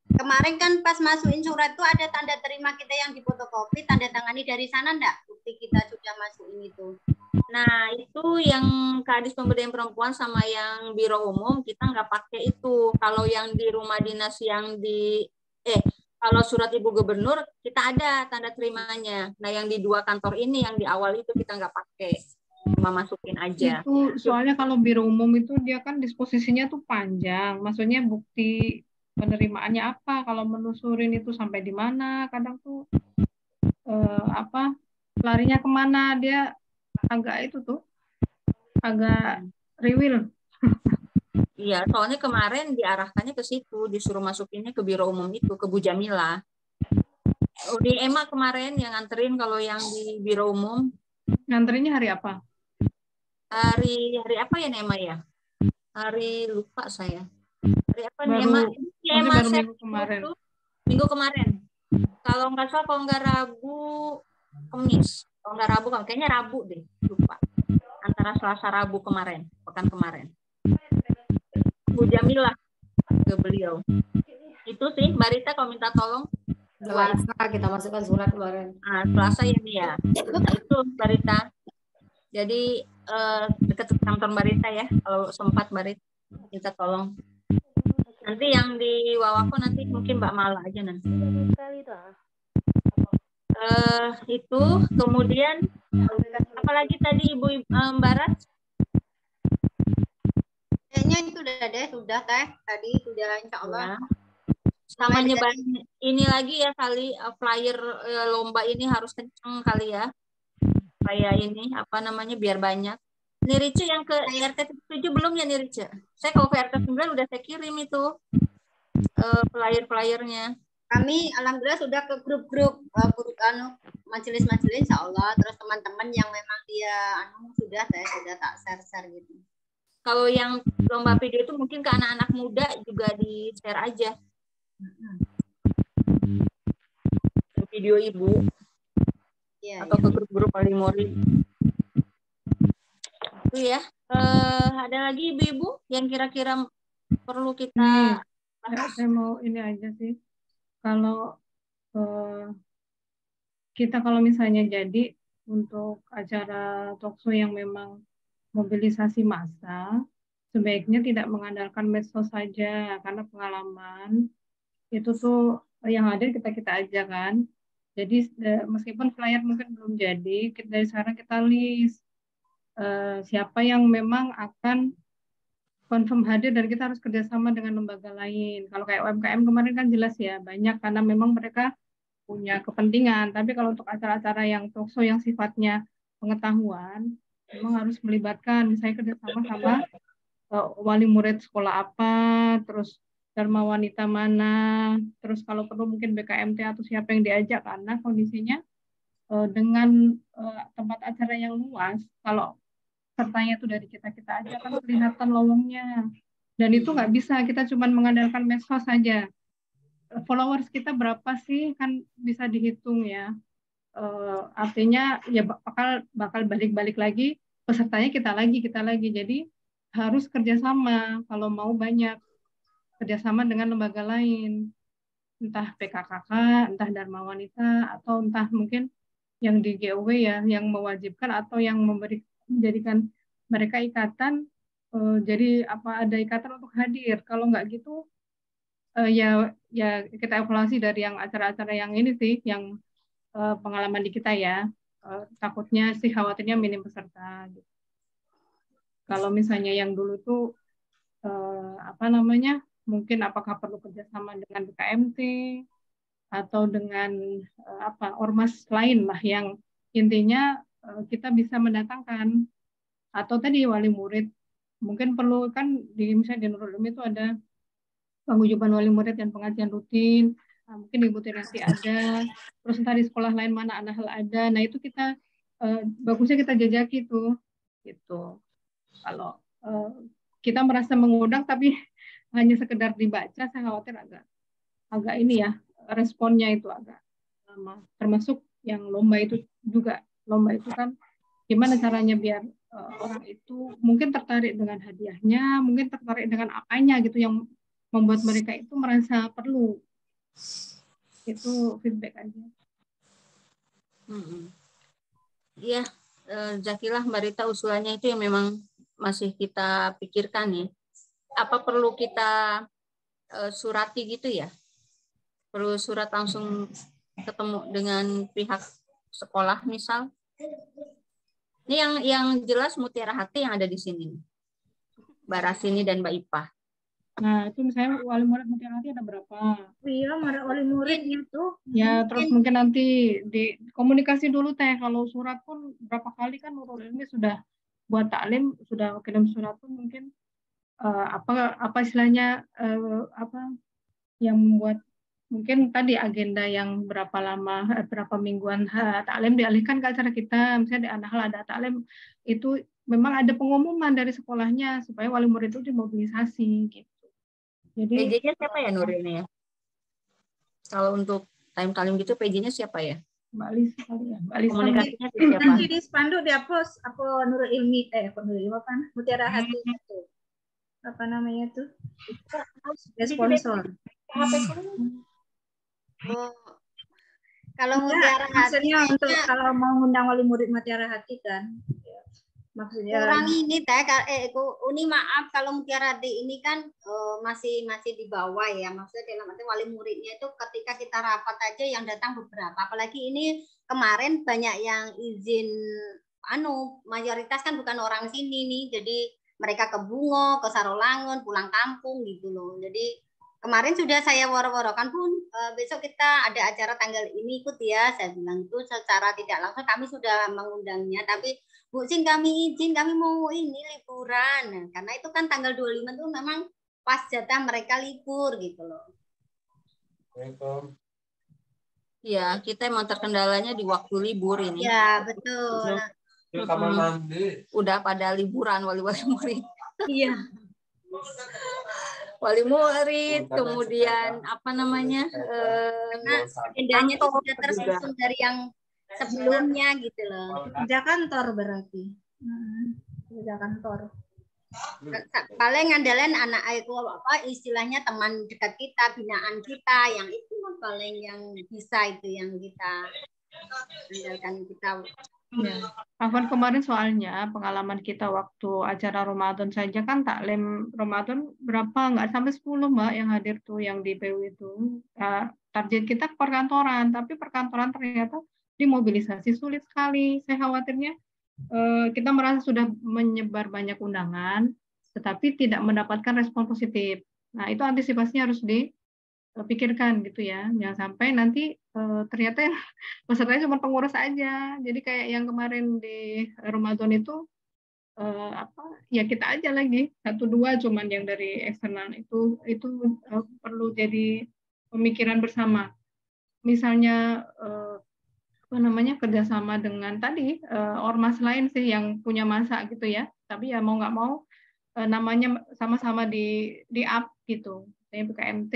Kemarin kan pas masukin surat tuh ada tanda terima kita yang difotokopi, tanda tangani dari sana enggak? Bukti kita sudah masukin itu. Nah, itu yang Kadis Pemberdayaan Perempuan sama yang biro umum kita nggak pakai itu. Kalau yang di rumah dinas yang kalau surat Ibu Gubernur kita ada tanda terimanya. Nah, yang di 2 kantor ini yang di awal itu kita nggak pakai. Cuma masukin aja. Itu soalnya kalau biro umum itu dia kan disposisinya tuh panjang. Maksudnya bukti penerimaannya apa, kalau menelusurin itu sampai di mana, kadang tuh larinya kemana, dia agak itu tuh agak riwil. Iya, soalnya kemarin diarahkannya ke situ, disuruh masukinnya ke biro umum itu, ke Bu Jamila. Di Emma kemarin yang nganterin kalau yang di biro umum. Nganterinnya hari apa? Hari apa ya Emma ya? Hari lupa saya. Hari apa nih Baru, Emma? baru minggu kemarin. Minggu kemarin. Kalau nggak salah, kalau nggak Rabu, Kamis. Kalau nggak Rabu, kayaknya Rabu deh, lupa. Antara Selasa Rabu kemarin, pekan kemarin. Bu Jamila ke beliau. Itu sih, Mbak Rita kalau minta tolong. Selasa kita masukkan surat kemarin. Selasa ya nih ya. Nah, itu Mbak Rita. Jadi dekat kantor Mbak Rita ya, kalau sempat Mbak Rita minta tolong. Nanti yang di Wawako nanti mungkin Mbak Mala aja nanti. Itu kemudian apalagi tadi Ibu Mbak Rat? Kayaknya itu sudah teh. Tadi sudah insya Allah. Ya. Sama nyebarin ini lagi ya kali flyer lomba ini harus kenceng kali ya. Kayak ini biar banyak. Nirice yang ke RT 7 belum ya Nirice? Saya kalau ke RT 9 udah saya kirim itu flyer-flyernya. Kami alhamdulillah sudah ke grup-grup majelis-majelis insya Allah. Terus teman-teman yang memang dia sudah tak share-share gitu. Kalau yang lomba video itu mungkin ke anak-anak muda juga di-share aja. Video Ibu. Ya, atau ke grup-grup Walimuri. Itu ya. Ada lagi Ibu-ibu yang kira-kira perlu kita bahas? Saya mau ini aja sih. Kalau kita kalau misalnya jadi untuk acara talkshow yang memang mobilisasi massa, sebaiknya tidak mengandalkan medsos saja, karena pengalaman itu tuh yang ada kita aja kan. Jadi meskipun flyer mungkin belum jadi, dari sekarang kita list siapa yang memang akan confirm hadir, dan kita harus kerjasama dengan lembaga lain. Kalau kayak UMKM kemarin kan jelas ya, banyak karena memang mereka punya kepentingan. Tapi kalau untuk acara-acara yang talkshow yang sifatnya pengetahuan, memang harus melibatkan misalnya kerjasama sama wali murid sekolah apa, terus Dharma Wanita mana, terus kalau perlu mungkin BKMT atau siapa yang diajak, karena kondisinya dengan tempat acara yang luas, kalau sertanya itu dari kita aja kan kelihatan lowongnya, dan itu nggak bisa kita cuma mengandalkan medsos saja. Followers kita berapa sih kan bisa dihitung ya, artinya ya bakal balik lagi, pesertanya kita lagi, jadi harus kerjasama kalau mau banyak, kerjasama dengan lembaga lain, entah PKKK, entah Dharma Wanita, atau entah mungkin yang di GOW ya, yang mewajibkan atau yang menjadikan mereka ikatan, jadi ada ikatan untuk hadir. Kalau nggak gitu, ya kita evaluasi dari yang acara-acara yang ini sih, yang pengalaman di kita ya. Takutnya sih khawatirnya minim peserta. Gitu. Kalau misalnya yang dulu tuh mungkin apakah perlu kerjasama dengan BKMT atau dengan ormas lain lah, yang intinya kita bisa mendatangkan, atau tadi wali murid mungkin perlu kan misalnya di Nurul Ulum itu ada penguyuban wali murid dan pengajian rutin, mungkin Ibu Tirati ada, terus entah di sekolah lain mana Anahal ada. Nah itu kita bagusnya kita jajaki tuh, gitu. Kalau kita merasa mengundang tapi hanya sekedar dibaca, saya khawatir agak ini ya, responnya itu agak lama. Termasuk yang lomba itu juga, lomba itu kan gimana caranya biar orang itu mungkin tertarik dengan hadiahnya, mungkin tertarik dengan apanya gitu yang membuat mereka itu merasa perlu. Itu feedback aja. Iya, Zakilah, Mbak Rita, usulannya itu yang memang masih kita pikirkan ya. Apa perlu kita surati gitu ya? Perlu surat langsung ketemu dengan pihak sekolah misal? Ini yang jelas Mutiara Hati yang ada di sini, Mbak Rasini dan Mbak Ipah. Nah, itu misalnya wali murid Mutiara Hati ada berapa? Iya, wali muridnya tuh. Ya, terus mungkin nanti di komunikasi dulu Teh. Kalau surat pun berapa kali kan Nurul Ilmi sudah buat taklim, sudah kirim surat pun mungkin apa istilahnya apa yang membuat mungkin tadi agenda yang berapa lama berapa mingguan taklim dialihkan ke acara kita, misalnya di Anahal ada taklim, itu memang ada pengumuman dari sekolahnya supaya wali murid itu dimobilisasi gitu. Jadi PJ-nya siapa ya Nuril ini ya? Kalau untuk time talim gitu PJ-nya siapa ya? Mbak Lis kali ya. Mbak Lis komunikasinya siapa? Nanti di spanduk dihapus apa Nurul Ilmi Nurul Ilmi apa Mutiara Hati itu. Apa namanya tuh? Sponsor. Kalau Mutiara Hati maksudnya untuk kalau mau ngundang wali murid Mutiara Hati kan. Maksudnya kurang ini Teh, Uni maaf kalau Mutiara Hati ini kan masih di bawah ya, maksudnya dalam arti wali muridnya itu ketika kita rapat aja yang datang beberapa, apalagi ini kemarin banyak yang izin mayoritas kan bukan orang sini nih, jadi mereka ke Bungo, ke Sarolangun, pulang kampung gitu loh. Jadi kemarin sudah saya woro-worokan pun besok kita ada acara tanggal ini ikut ya, saya bilang itu secara tidak langsung kami sudah mengundangnya, tapi Bu Sin kami izin, kami mau ini liburan. Nah, karena itu kan tanggal 25 itu memang pas jatah mereka libur gitu loh. Ya, kita emang terkendalanya di waktu libur ini. Ya, betul. Udah pada liburan wali-wali murid. Iya. Wali murid, kemudian apa namanya? Agendanya itu sudah tersusun dari yang sebelumnya gitu loh. Kerja kantor berarti. Kerja kantor. Paling ngandalin anak itu apa istilahnya teman dekat kita, binaan kita, yang itu paling yang bisa itu yang kita andalkan kita. Ya. Afwan, kemarin soalnya pengalaman kita waktu acara Ramadan saja kan taklim Ramadan berapa, nggak sampai 10 Mbak yang hadir tuh yang di PU itu. Target kita perkantoran, tapi perkantoran ternyata dimobilisasi sulit sekali. Saya khawatirnya kita merasa sudah menyebar banyak undangan, tetapi tidak mendapatkan respon positif. Nah, itu antisipasinya harus dipikirkan gitu ya. Jangan sampai nanti ternyata yang pesertanya cuma pengurus aja. Jadi kayak yang kemarin di Ramadan itu ya kita aja lagi 1-2 cuman yang dari eksternal itu perlu jadi pemikiran bersama. Misalnya kerjasama dengan tadi ormas lain sih yang punya masa gitu ya, tapi ya mau nggak mau namanya sama-sama di up gitu. BKMT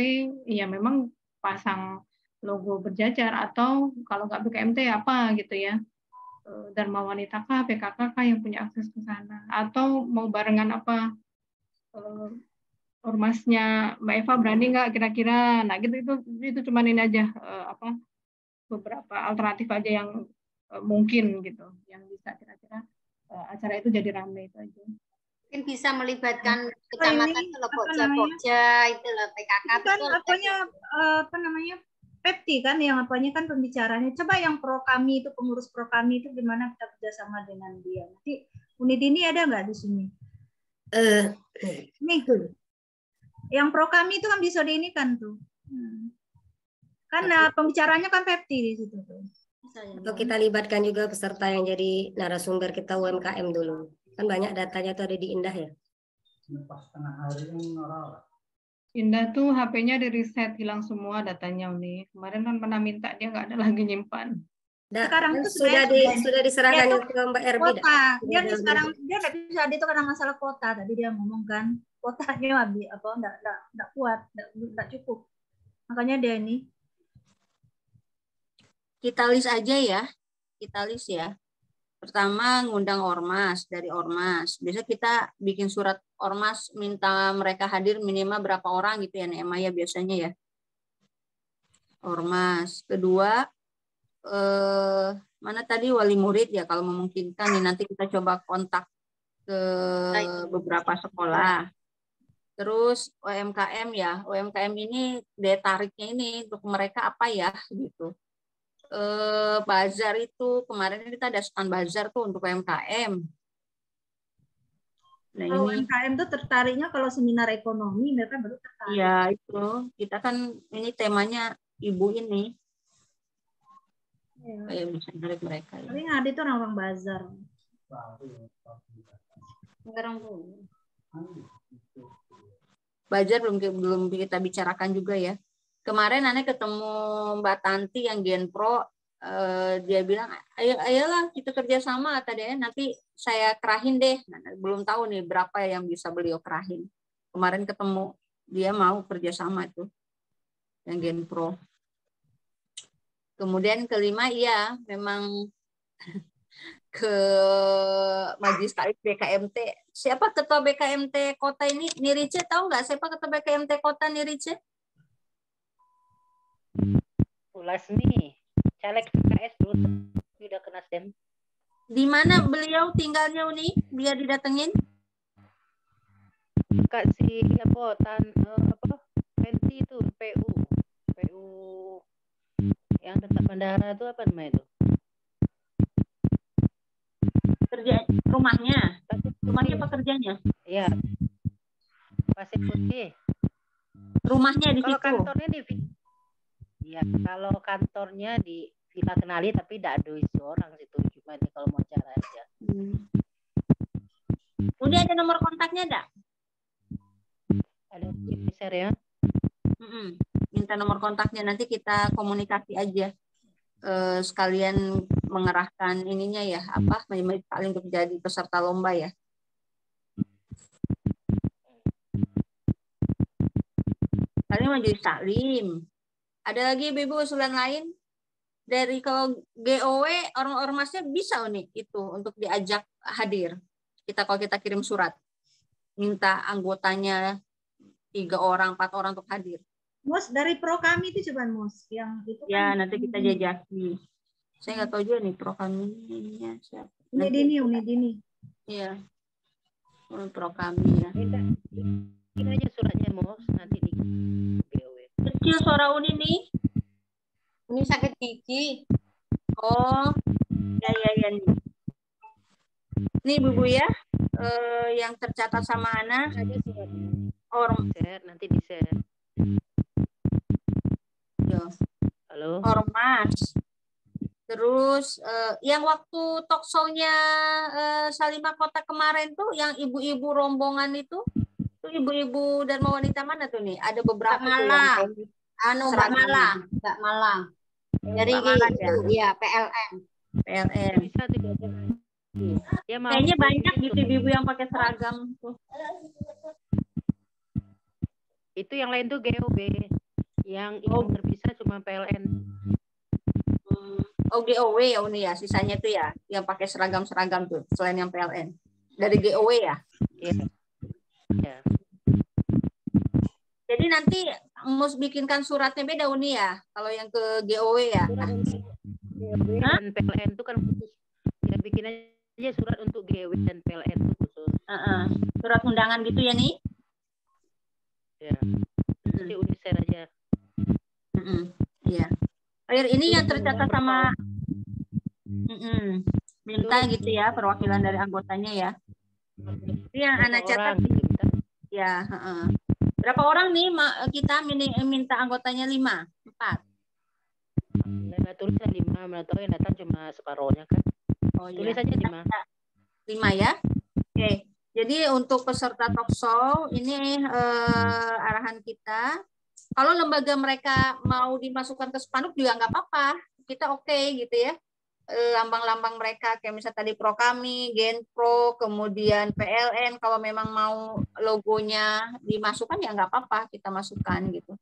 ya memang pasang logo berjajar, atau kalau nggak BKMT apa gitu ya, Dharma Wanita kah, PKK kah yang punya akses ke sana, atau mau barengan apa ormasnya Mbak Eva berani nggak kira-kira. Nah gitu, itu cuma ini aja beberapa alternatif aja yang mungkin gitu, yang bisa kira-kira acara itu jadi ramai itu aja. Mungkin bisa melibatkan kecamatan kalau Pokja itu lah PKK itu kan apa namanya Pepti kan yang apanya kan pembicaranya. Coba yang pro kami itu pengurus pro kami itu gimana kita kerjasama dengan dia. Nanti unit ini ada nggak di sini? Nih tuh. Yang pro kami itu kan bisa di ini kan tuh. Karena pembicaranya kan Pepti di situ tuh. Atau kita libatkan juga peserta yang jadi narasumber kita UMKM dulu. Kan banyak datanya tuh ada di Indah ya. Indah tuh HP-nya di reset, hilang semua datanya nih. Kemarin kan pernah minta, dia nggak ada lagi nyimpan. Sekarang itu sudah diserahkan dia ke Mbak Erbi. Kota. Dia nih sekarang dia nggak bisa, dia itu karena masalah kota. Tadi dia ngomong kan, kotanya habis apa enggak kuat, enggak cukup. Makanya dia ini kita list aja ya. Kita list ya. Pertama ngundang ormas, dari ormas. Biasanya kita bikin surat ormas minta mereka hadir minimal berapa orang gitu ya, Nema ya biasanya ya. Ormas. Kedua mana tadi wali murid ya, kalau memungkinkan nih nanti kita coba kontak ke beberapa sekolah. Terus UMKM ya, UMKM ini daya tariknya ini untuk mereka apa ya gitu. Bazar itu kemarin kita ada stand bazar tuh untuk UMKM. Nah, kalau ini UMKM tuh tertariknya kalau seminar ekonomi mereka baru tertarik. ya itu kita kan ini temanya ibu ini. Kayak bisa menarik mereka. Ya. Tapi nggak ada itu orang-orang bazar. Bazar belum kita bicarakan juga ya. Kemarin Ane ketemu Mbak Tanti yang Genpro, dia bilang, ayolah kita kerjasama kata dia, nanti saya kerahin deh. Nah, belum tahu nih berapa yang bisa beliau kerahin. Kemarin ketemu, dia mau kerjasama itu yang Genpro. Kemudian kelima, iya memang ke Majelis Taklim BKMT. Siapa ketua BKMT kota ini? Nirice tahu nggak siapa ketua BKMT kota Nirice? Ulasmi, caleg PKS dulu udah ke Nasdem. Di mana beliau tinggalnya Uni? Biar didatengin. Kak si apa Penti itu PU yang dekat bandara itu apa namanya itu? Kerja rumahnya apa kerjanya? Iya. Pasir Putih. Rumahnya di kalau situ. Kantornya di ya, kalau kantornya di Villa Kenali tapi tidak ada isi orang situ, cuma dia kalau mau acara aja. Udah ada nomor kontaknya enggak? Ada share ya. Minta nomor kontaknya, nanti kita komunikasi aja. Sekalian mengerahkan ininya ya, Majelis Taklim untuk jadi peserta lomba ya. Kalian Majelis Taklim. Ada lagi Ibu usulan lain? Dari kalau GOW ormasnya bisa nih itu untuk diajak hadir. Kalau kita kirim surat minta anggotanya 3 orang, 4 orang untuk hadir. Mus dari pro kami itu coba Mus yang itu ya kan, nanti kita jajaki. Saya nggak tahu juga nih pro kami siapa. Unidini. Iya. Pro kami ya. Ini aja suratnya Mus, nanti di GOW. Kecil suara Uni nih. Ini sakit gigi. Oh, ya nih. Nih Bu ya, yang tercatat sama Ana. Aja suratnya. Share, nanti di share. Halo. Ormas. Terus yang waktu talk show-nya Salimah Kota kemarin tuh, yang ibu-ibu rombongan itu ibu-ibu Dharma Wanita mana tuh nih? Ada beberapa tuh yang Mbak Mala. Dari itu, ya PLN. Bisa tidak ada. Ya, kayaknya banyak gitu ibu yang pakai seragam tuh. Itu yang lain tuh GOB. Yang terpisah cuma PLN. GOW ya Uni ya, sisanya tuh ya yang pakai seragam-seragam tuh selain yang PLN. Dari GOW ya? Iya. Ya. Jadi nanti Mus bikinkan suratnya beda Uni ya, kalau yang ke GOW ya. Dan PLN itu kan khusus. Ya bikin aja surat untuk GOW dan PLN itu khusus. Surat undangan gitu ya nih? Ya. Nanti Uni share aja. Iya. Akhir ini yang tercatat sama minta gitu ya perwakilan dari anggotanya ya. Ini yang Ana catat ya. Berapa orang nih kita minta anggotanya 5? 4. Nggak tulisnya 5, mana tahu yang datang cuma separohnya kan. Tulis aja 5. 5 ya. Oke. Jadi untuk peserta talk show ini arahan kita. Kalau lembaga mereka mau dimasukkan ke spanduk juga nggak apa-apa, kita oke gitu ya. lambang-lambang mereka, kayak misalnya tadi Prokami, Genpro, kemudian PLN. Kalau memang mau logonya dimasukkan ya nggak apa-apa, kita masukkan gitu.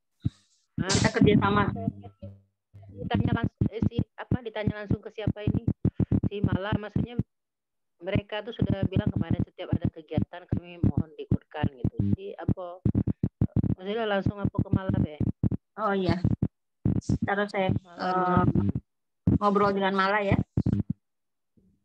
Kita kerjasama. Ditanya langsung ke siapa ini? Si Mala, maksudnya mereka tuh sudah bilang kemarin setiap ada kegiatan kami mohon diikutkan gitu. Jadi apa? Maksudnya langsung apa ke Mala be? Oh iya. Taruh saya ngobrol dengan Mala ya.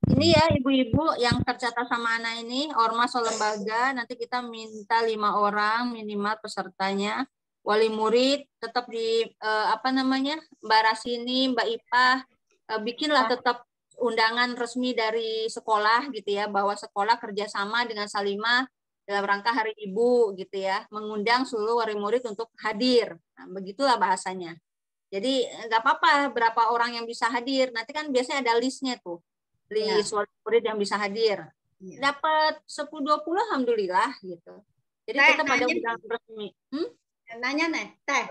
Ini ya ibu-ibu yang tercatat sama Ana ini, ormas atau lembaga, nanti kita minta 5 orang minimal pesertanya. Wali murid tetap di Mbak Rasini, Mbak Ipah, bikinlah tetap undangan resmi dari sekolah gitu ya, bahwa sekolah kerjasama dengan Salimah dalam rangka Hari Ibu gitu ya, mengundang seluruh wali murid untuk hadir. Nah, begitulah bahasanya. Jadi nggak apa-apa berapa orang yang bisa hadir. Nanti kan biasanya ada listnya tuh. List wali murid yang bisa hadir. Dapat 10-20 alhamdulillah gitu. Jadi tetap ada undangan resmi. Nanya nih, Teh.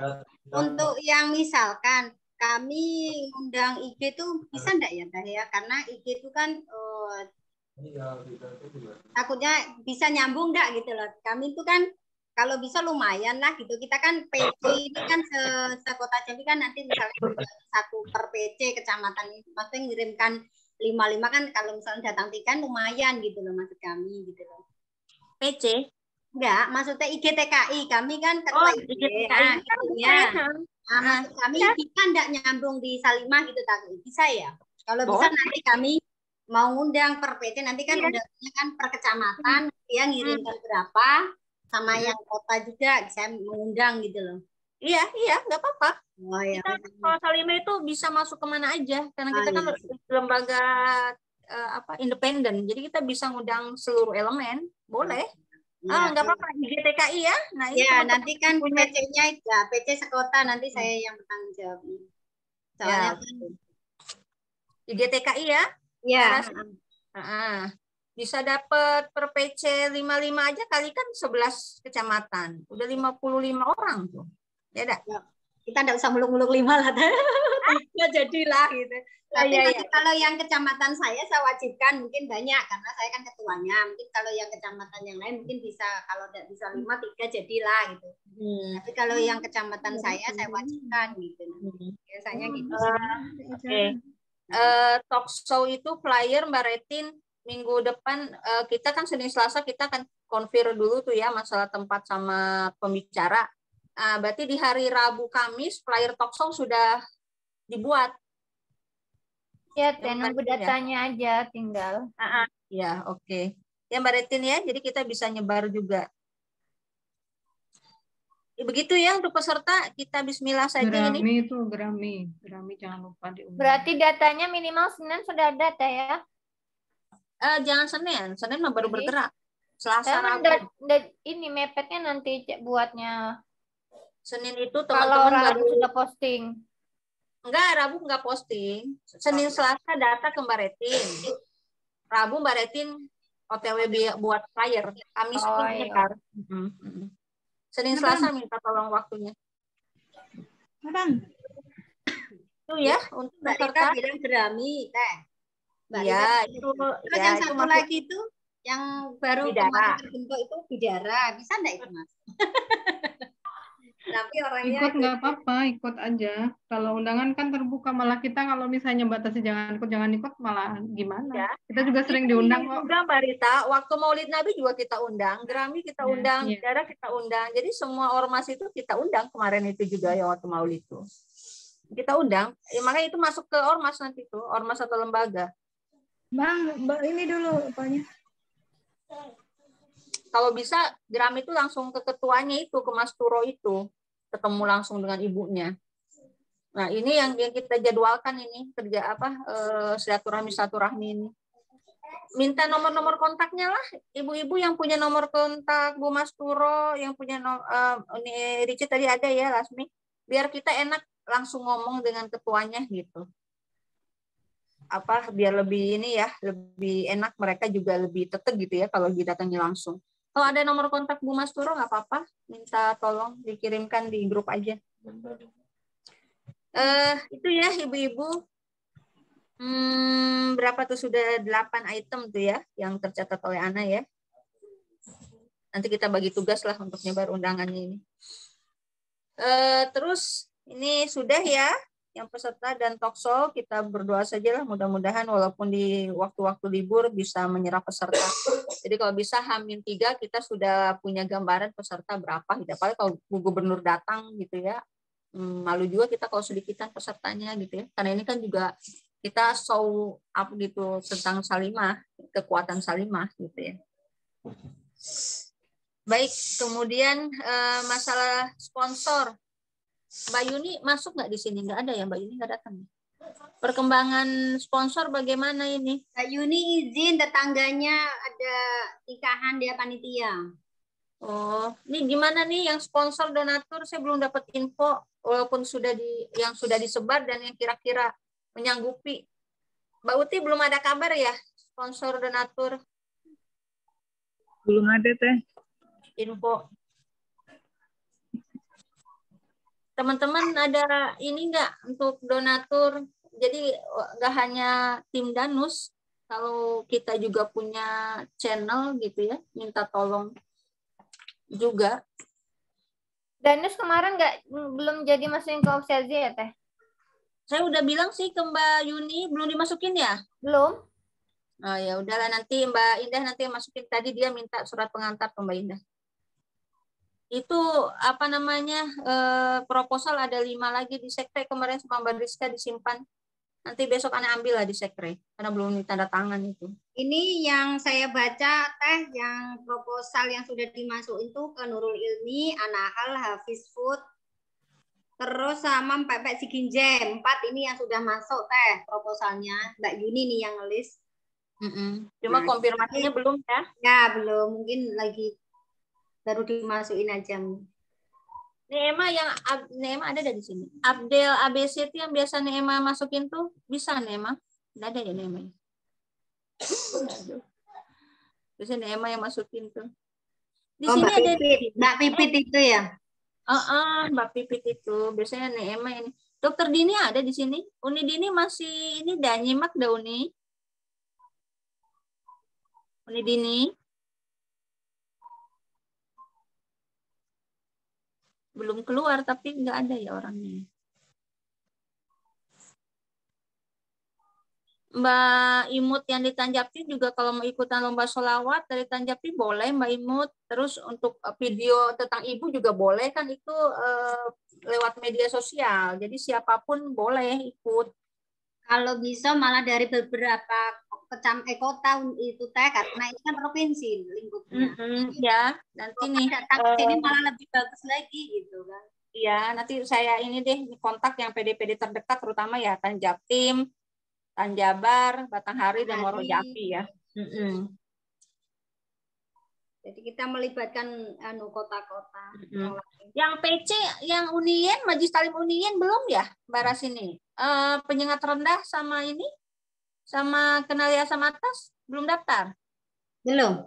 Untuk yang misalkan kami undang IG tuh bisa enggak ya, Teh ya? Karena IG itu kan takutnya bisa nyambung enggak gitu loh. Kami itu kan kalau bisa lumayan lah gitu. Kita kan PC ini kan sekota Jambi kan nanti misalnya 1 per PC kecamatan ini, maksudnya ngirimkan 5 kan kalau misalnya datang tikan lumayan gitu loh maksud kami gitu loh. PC? Enggak, maksudnya IGTKI kami kan ketua IGTKI kan maksud kami bisa enggak nyambung di Salimah gitu tak bisa ya? Kalau bisa nanti kami mau undang per PT nanti kan undangnya kan per kecamatan dia ngirimkan berapa sama yang kota juga saya mengundang gitu loh. Iya, nggak apa-apa. Oh, ya. Kita kalau Salimah itu bisa masuk kemana aja karena kita kan lembaga independen, jadi kita bisa ngundang seluruh elemen, boleh. Nggak apa-apa IGTKI ya. Nah, ini nanti kan PC-nya ya PC sekota nanti saya yang bertanggung jawab. Soalnya IGTKI ya. Iya. Bisa dapat per PC 55 aja kali kan 11 kecamatan. Udah 55 orang tuh. Ya dah. Kita enggak usah muluk-muluk 5 lah. Ya jadilah gitu. Tapi kalau yang kecamatan saya wajibkan mungkin banyak karena saya kan ketuanya. Mungkin kalau yang kecamatan yang lain mungkin bisa kalau tidak bisa 5 3 jadilah gitu. Tapi kalau yang kecamatan saya wajibkan gitu. Biasanya gitu. Oke. Talk show itu flyer Mbak Retin minggu depan kita kan Senin Selasa kita akan konfir dulu tuh ya masalah tempat sama pembicara. Berarti di hari Rabu Kamis flyer talk show sudah dibuat. Ya, nunggu datanya aja tinggal. Ya, oke. Ya Mbak Retin ya, jadi kita bisa nyebar juga. Begitu ya untuk peserta, kita bismillah saja ini. Gerami jangan lupa diunduh. Berarti datanya minimal Senin sudah ada Teh ya? Jangan Senin mah baru bergerak. Selasa Rabu. Ini mepetnya nanti buatnya. Senin itu kalau teman-teman Rabu sudah posting. Enggak, Rabu enggak posting. Senin Selasa data ke Mbak Retin. Rabu Mbak Retin OTW buat flyer. Kamis pun nyebar. Senin Selasa minta tolong waktunya. Itu ya untuk peserta bilang Gerami Teh. Iya, itu terus yang satu lagi itu yang baru kemarin terbentuk itu Bidara. Bisa enggak itu, Mas? Tapi orangnya ikut nggak apa-apa, ikut aja. Kalau undangan kan terbuka, malah kita kalau misalnya batasi jangan ikut malah gimana? Ya. Kita juga sering diundang kok. Juga Mbak Rita, waktu Maulid Nabi juga kita undang, Gerami kita undang, Bidara kita undang. Jadi semua ormas itu kita undang kemarin itu juga ya waktu Maulid itu. Kita undang, makanya itu masuk ke ormas nanti itu, ormas atau lembaga. Bang, ini dulu apanya? Kalau bisa Gerami itu langsung ke ketuanya itu, ke Mas Turo itu, ketemu langsung dengan ibunya. Nah ini yang kita jadwalkan ini kerja silaturahmi ini. Minta nomor kontaknya lah, ibu-ibu yang punya nomor kontak Bu Mas Turo, yang punya ini Richard tadi ada ya Lasmi, biar kita enak langsung ngomong dengan ketuanya gitu. Biar lebih ini ya, lebih enak, mereka juga lebih tetap gitu ya kalau didatangi langsung. Kalau ada nomor kontak Bu Mas Turo nggak apa-apa, minta tolong dikirimkan di grup aja. Itu ya ibu-ibu. Berapa tuh, sudah 8 item tuh ya yang tercatat oleh Ana ya. Nanti kita bagi tugas lah untuk nyebar undangannya ini. Terus ini sudah ya yang peserta dan talkshow, kita berdoa saja lah mudah-mudahan walaupun di waktu-waktu libur bisa menyerap peserta. Jadi kalau bisa H-3 kita sudah punya gambaran peserta berapa. Apalagi kalau Bu Gubernur datang gitu ya. Malu juga kita kalau sedikitan pesertanya gitu ya. Karena ini kan juga kita show up gitu tentang Salimah, kekuatan Salimah gitu ya. Baik, kemudian masalah sponsor. Mbak Yuni masuk nggak di sini? Nggak ada ya, Mbak Yuni nggak datang. Perkembangan sponsor bagaimana ini? Mbak Yuni izin, tetangganya ada nikahan, dia panitia. Oh, ini gimana nih yang sponsor donatur? Saya belum dapat info, walaupun yang sudah disebar dan yang kira-kira menyanggupi. Mbak Uti belum ada kabar ya sponsor donatur? Belum ada teh. Info. Teman-teman ada ini enggak untuk donatur? Jadi enggak hanya tim Danus, kalau kita juga punya channel gitu ya, minta tolong juga. Danus kemarin belum jadi masukin ke obsesi ya Teh? Saya udah bilang sih ke Mbak Yuni, belum dimasukin ya? Belum. Oh ya udahlah, nanti Mbak Indah nanti masukin, tadi dia minta surat pengantar ke Mbak Indah. Itu apa namanya, proposal ada 5 lagi di sekre kemarin sama Mbak Rizka disimpan. Nanti besok Ana ambil lah di sekre karena belum ditanda tangan itu. Ini yang saya baca Teh, yang proposal yang sudah dimasukin itu ke Nurul Ilmi, Anahal, Hafiz Food, terus sama Mbak Siginjem. 4 ini yang sudah masuk Teh proposalnya. Mbak Yuni nih yang ngelis. Cuma konfirmasinya belum ya? Ya belum, mungkin lagi baru dimasukin aja. Neema ada di sini. Abdel ABC itu yang biasa Neema masukin tuh bisa Neema? Nggak ada ya Neema? Biasanya Neema yang masukin tuh. Di sini Mbak ada Pipit. Mbak Pipit itu ya? Mbak Pipit itu biasanya Neema ini. Dokter Dini ada di sini. Uni Dini masih ini dah nyimak dah Uni. Uni Dini. Belum keluar tapi nggak ada ya orangnya. Mbak Imut yang di Tanjapti juga kalau mau ikutan lomba sholawat dari Tanjapti boleh Mbak Imut. Terus untuk video tentang ibu juga boleh kan, itu lewat media sosial. Jadi siapapun boleh ikut. Kalau bisa malah dari beberapa kota itu Teh, karena ini kan provinsi lingkupnya. Ya, nanti nih ini malah lebih bagus lagi gitu kan. Iya, nanti saya ini deh kontak yang PD-PD terdekat, terutama ya Tanjaptim, Tanjabar, Batanghari, dan Morojapi ya. Jadi kita melibatkan kota-kota. Yang PC, yang Unien, Majelis Talim Unien belum ya, Mbak Rasini? Penyengat rendah sama ini, sama kenali asam atas belum daftar? Belum.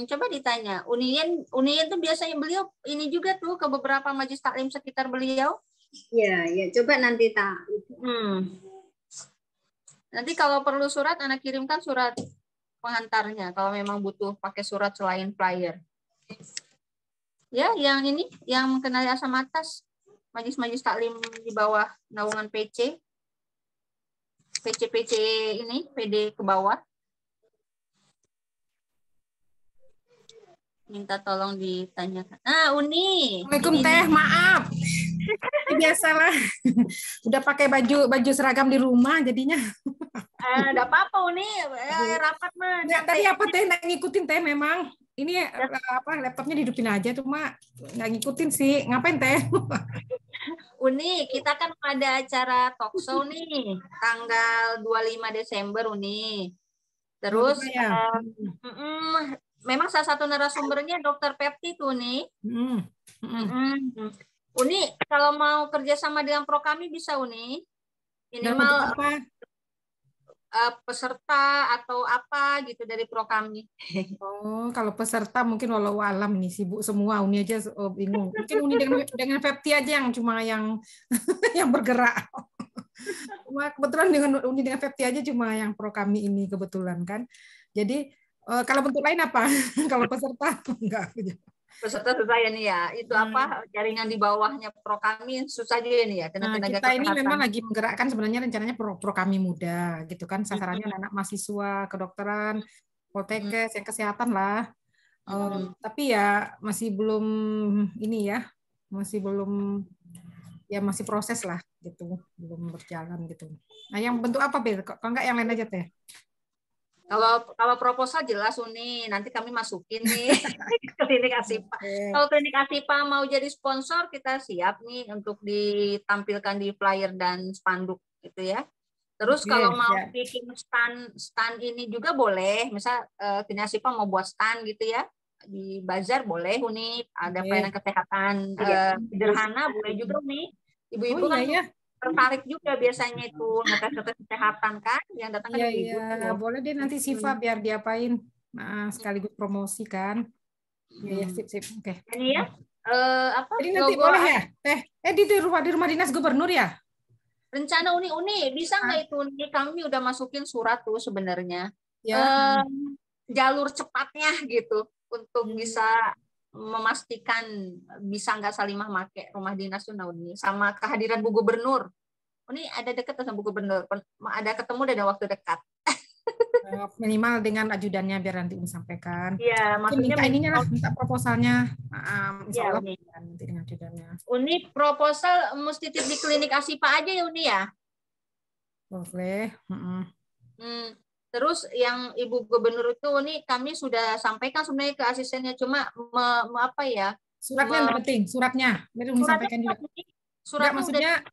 Coba ditanya. Unien tuh biasanya beliau ini juga tuh ke beberapa majelis taklim sekitar beliau. Ya, coba nanti Nanti kalau perlu surat, Anak kirimkan surat pengantarnya kalau memang butuh pakai surat selain flyer. Ya, yang ini, yang mengenali asam atas, majelis-majelis taklim di bawah naungan PC ini, PD ke bawah. Minta tolong ditanyakan. Uni. Assalamualaikum Teh, maaf. Biasalah. Udah pakai baju seragam di rumah jadinya. Enggak apa-apa Uni, rapat mah. Tadi apa Teh nggak ngikutin Teh memang. Ini laptopnya dihidupin aja cuma nggak ngikutin sih. Ngapain Teh? Uni, kita kan ada acara talk show nih, tanggal 25 Desember Uni. Terus memang salah satu narasumbernya Dr. Pepti tuh nih. Uni, kalau mau kerjasama dengan Prokami bisa Uni. Minimal peserta atau apa gitu dari Prokami. Oh, kalau peserta mungkin walau alam nih sibuk semua, Uni aja bingung. Mungkin Uni dengan Pepti aja yang cuma yang bergerak. Cuma kebetulan dengan Uni dengan Fepti aja cuma yang pro kami ini kebetulan kan. Jadi kalau bentuk lain apa? Kalau peserta enggak. Peserta susah ya nih ya. Itu apa jaringan di bawahnya pro kami susah juga nih ya. Nah, kita ini memang lagi menggerakkan sebenarnya rencananya pro kami muda gitu kan. Sasarannya anak mahasiswa kedokteran, poltekkes, yang kesehatan lah. Tapi ya masih belum ini ya, masih belum ya masih proses lah gitu, belum berjalan gitu. Nah, yang bentuk apa Bel? Kalau enggak yang lain aja Teh? Kalau proposal jelas Uni, nanti kami masukin nih ke klinik Asipa. Kalau klinik Asipa mau jadi sponsor, kita siap nih untuk ditampilkan di flyer dan spanduk gitu ya. Terus kalau mau bikin stand ini juga boleh, misal klinik Asipa mau buat stand gitu ya, di bazar boleh Uni, ada pelayanan kesehatan sederhana boleh juga Uni. Ibu-ibu kan tertarik juga biasanya itu ngetes kesehatan kan yang datang kan ibu. Iya, boleh deh nanti Siva biar diapain. Nah, sekaligus promosi kan. Iya, sip. Oke. Ini ya apa? Jadi nanti boleh ya? Di rumah dinas gubernur ya? Rencana Uni bisa nggak itu Uni? Kami udah masukin surat tuh sebenarnya. Jalur cepatnya gitu untuk bisa memastikan bisa nggak Salimah make rumah dinas tuh Uni sama kehadiran Bu Gubernur. Uni ada dekat sama Bu Gubernur, ada ketemu dan waktu dekat. Minimal dengan ajudannya biar nanti Uni sampaikan. Iya, maksudnya minta proposalnya. Insya Allah nanti dengan ajudannya. Uni proposal mesti di klinik Asipa aja ya Uni ya. Boleh. Terus yang Ibu Gubernur itu Uni kami sudah sampaikan sebenarnya ke asistennya, cuma apa ya? Suratnya yang penting, suratnya. Biar Uni sampaikan juga. Surat maksudnya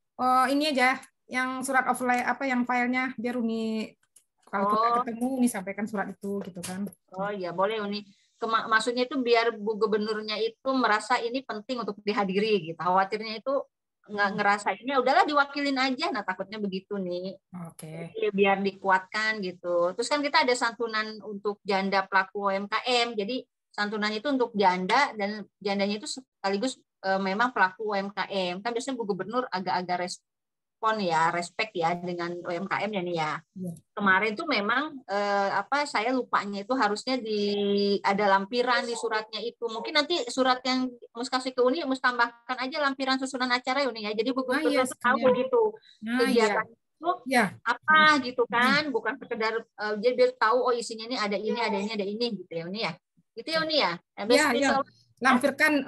ini aja yang surat offline apa yang filenya biar Uni kalau kita ketemu Uni sampaikan surat itu gitu kan. Oh iya boleh Uni. Maksudnya itu biar Bu Gubernurnya itu merasa ini penting untuk dihadiri gitu. Khawatirnya itu nggak ngerasainnya udahlah diwakilin aja, nah takutnya begitu nih. Jadi, biar dikuatkan gitu. Terus kan kita ada santunan untuk janda pelaku UMKM, jadi santunan itu untuk janda dan jandanya itu sekaligus memang pelaku UMKM. Kan biasanya Bu Gubernur agak-agak respect ya dengan UMKM ya nih ya. Kemarin tuh memang saya lupanya itu harusnya ada lampiran di suratnya itu. Mungkin nanti surat yang mesti kasih ke Uni mesti tambahkan aja lampiran susunan acara ya Uni ya. Jadi Bu Gubernur tahu gitu kegiatan itu apa gitu kan, bukan sekedar jadi biar tahu isinya ini ada ini gitu ya Uni ya. Gitu ya Uni ya. Lampirkan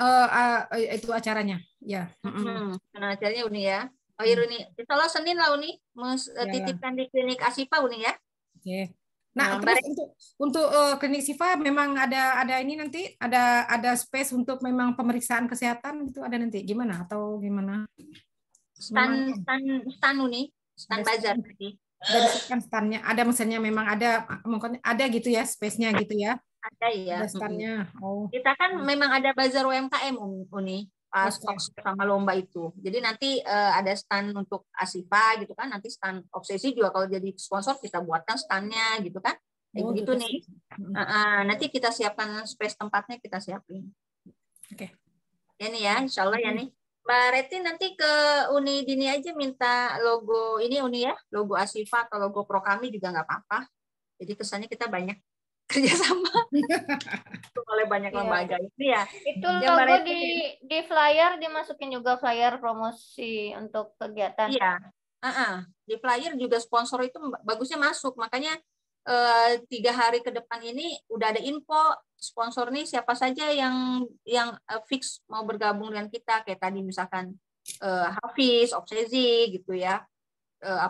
itu acaranya ya. Karena acaranya Uni ya. Oh iya Uni, insya Allah Senin lah Uni, titipkan di klinik Asipa Uni ya. Oke. Nah terus untuk klinik Siva memang ada ini nanti ada space untuk memang pemeriksaan kesehatan gitu ada nanti gimana atau gimana? Stand Uni, stand bazar tadi. Dari standnya ada misalnya memang ada gitu ya space-nya gitu ya? Ada ya. Ada standnya. Kita kan memang ada bazar UMKM Uni. Pas sama lomba itu. Jadi nanti ada stand untuk Asipa gitu kan, nanti stand Obsesi juga kalau jadi sponsor kita buatkan standnya gitu kan. Begitu nih. Nanti kita siapkan space tempatnya kita siapin. Oke. Ya nih ya, insya Allah ya nih. Mbak Reti nanti ke Uni Dini aja minta logo ini Uni ya, logo Asipa atau logo Pro kami juga nggak apa-apa. Jadi kesannya kita banyak kerjasama oleh banyak lembaga itu ya. Itu logo di flyer dimasukin juga flyer promosi untuk kegiatan. Iya. Di flyer juga sponsor itu bagusnya masuk. Makanya 3 hari ke depan ini udah ada info sponsor nih siapa saja yang fix mau bergabung dengan kita kayak tadi misalkan Hafiz, Obsesi gitu ya.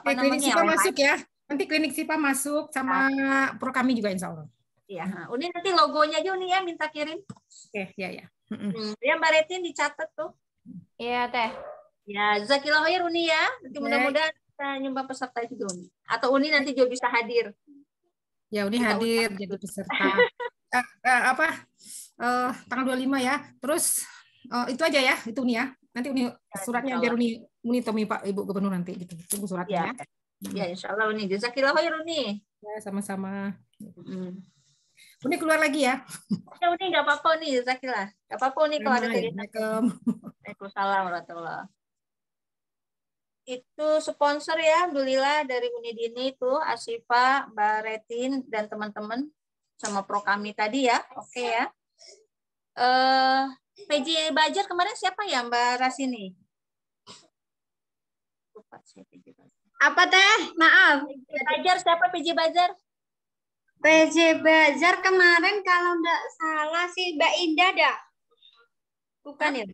Klinik Sipa masuk ya. Nanti klinik Sipa masuk sama Pro kami juga insya Allah. Iya, Uni nanti logonya aja Uni ya minta kirim. Oke, ya. Ya Mbak Retin dicatat tuh. Iya Teh. Ya, jazakallahu khair Uni ya. Nanti mudah-mudahan kita nyumbang peserta juga Uni. Atau Uni nanti juga bisa hadir. Ya Uni kita hadir jadi peserta. Tanggal 25 ya. Terus itu aja ya, itu Uni ya. Nanti Uni suratnya biar Uni temui Pak Ibu Gubernur nanti gitu. Tunggu suratnya ya. Ya, insya Allah Uni. Jazakallahu khair Uni. Ya, sama-sama. Uni keluar lagi ya. Ya Uni nggak apa-apa nih, Zakila. Nggak apa-apa nih kalau ada kegiatan. Waalaikumsalam Waalaikumsalam warahmatullahi. itu sponsor ya, alhamdulillah dari Unidini itu Asifa, Mbak Retin dan teman-teman sama pro kami tadi ya. Oke ya. PJ Bajar kemarin siapa ya Mbak Rasini? Lupa saya PJ Bajar. Apa teh? Maaf. PJ Bajar siapa PJ Bajar? PJ Bajar kemarin kalau enggak salah sih Mbak Indah dah. Bukan ya?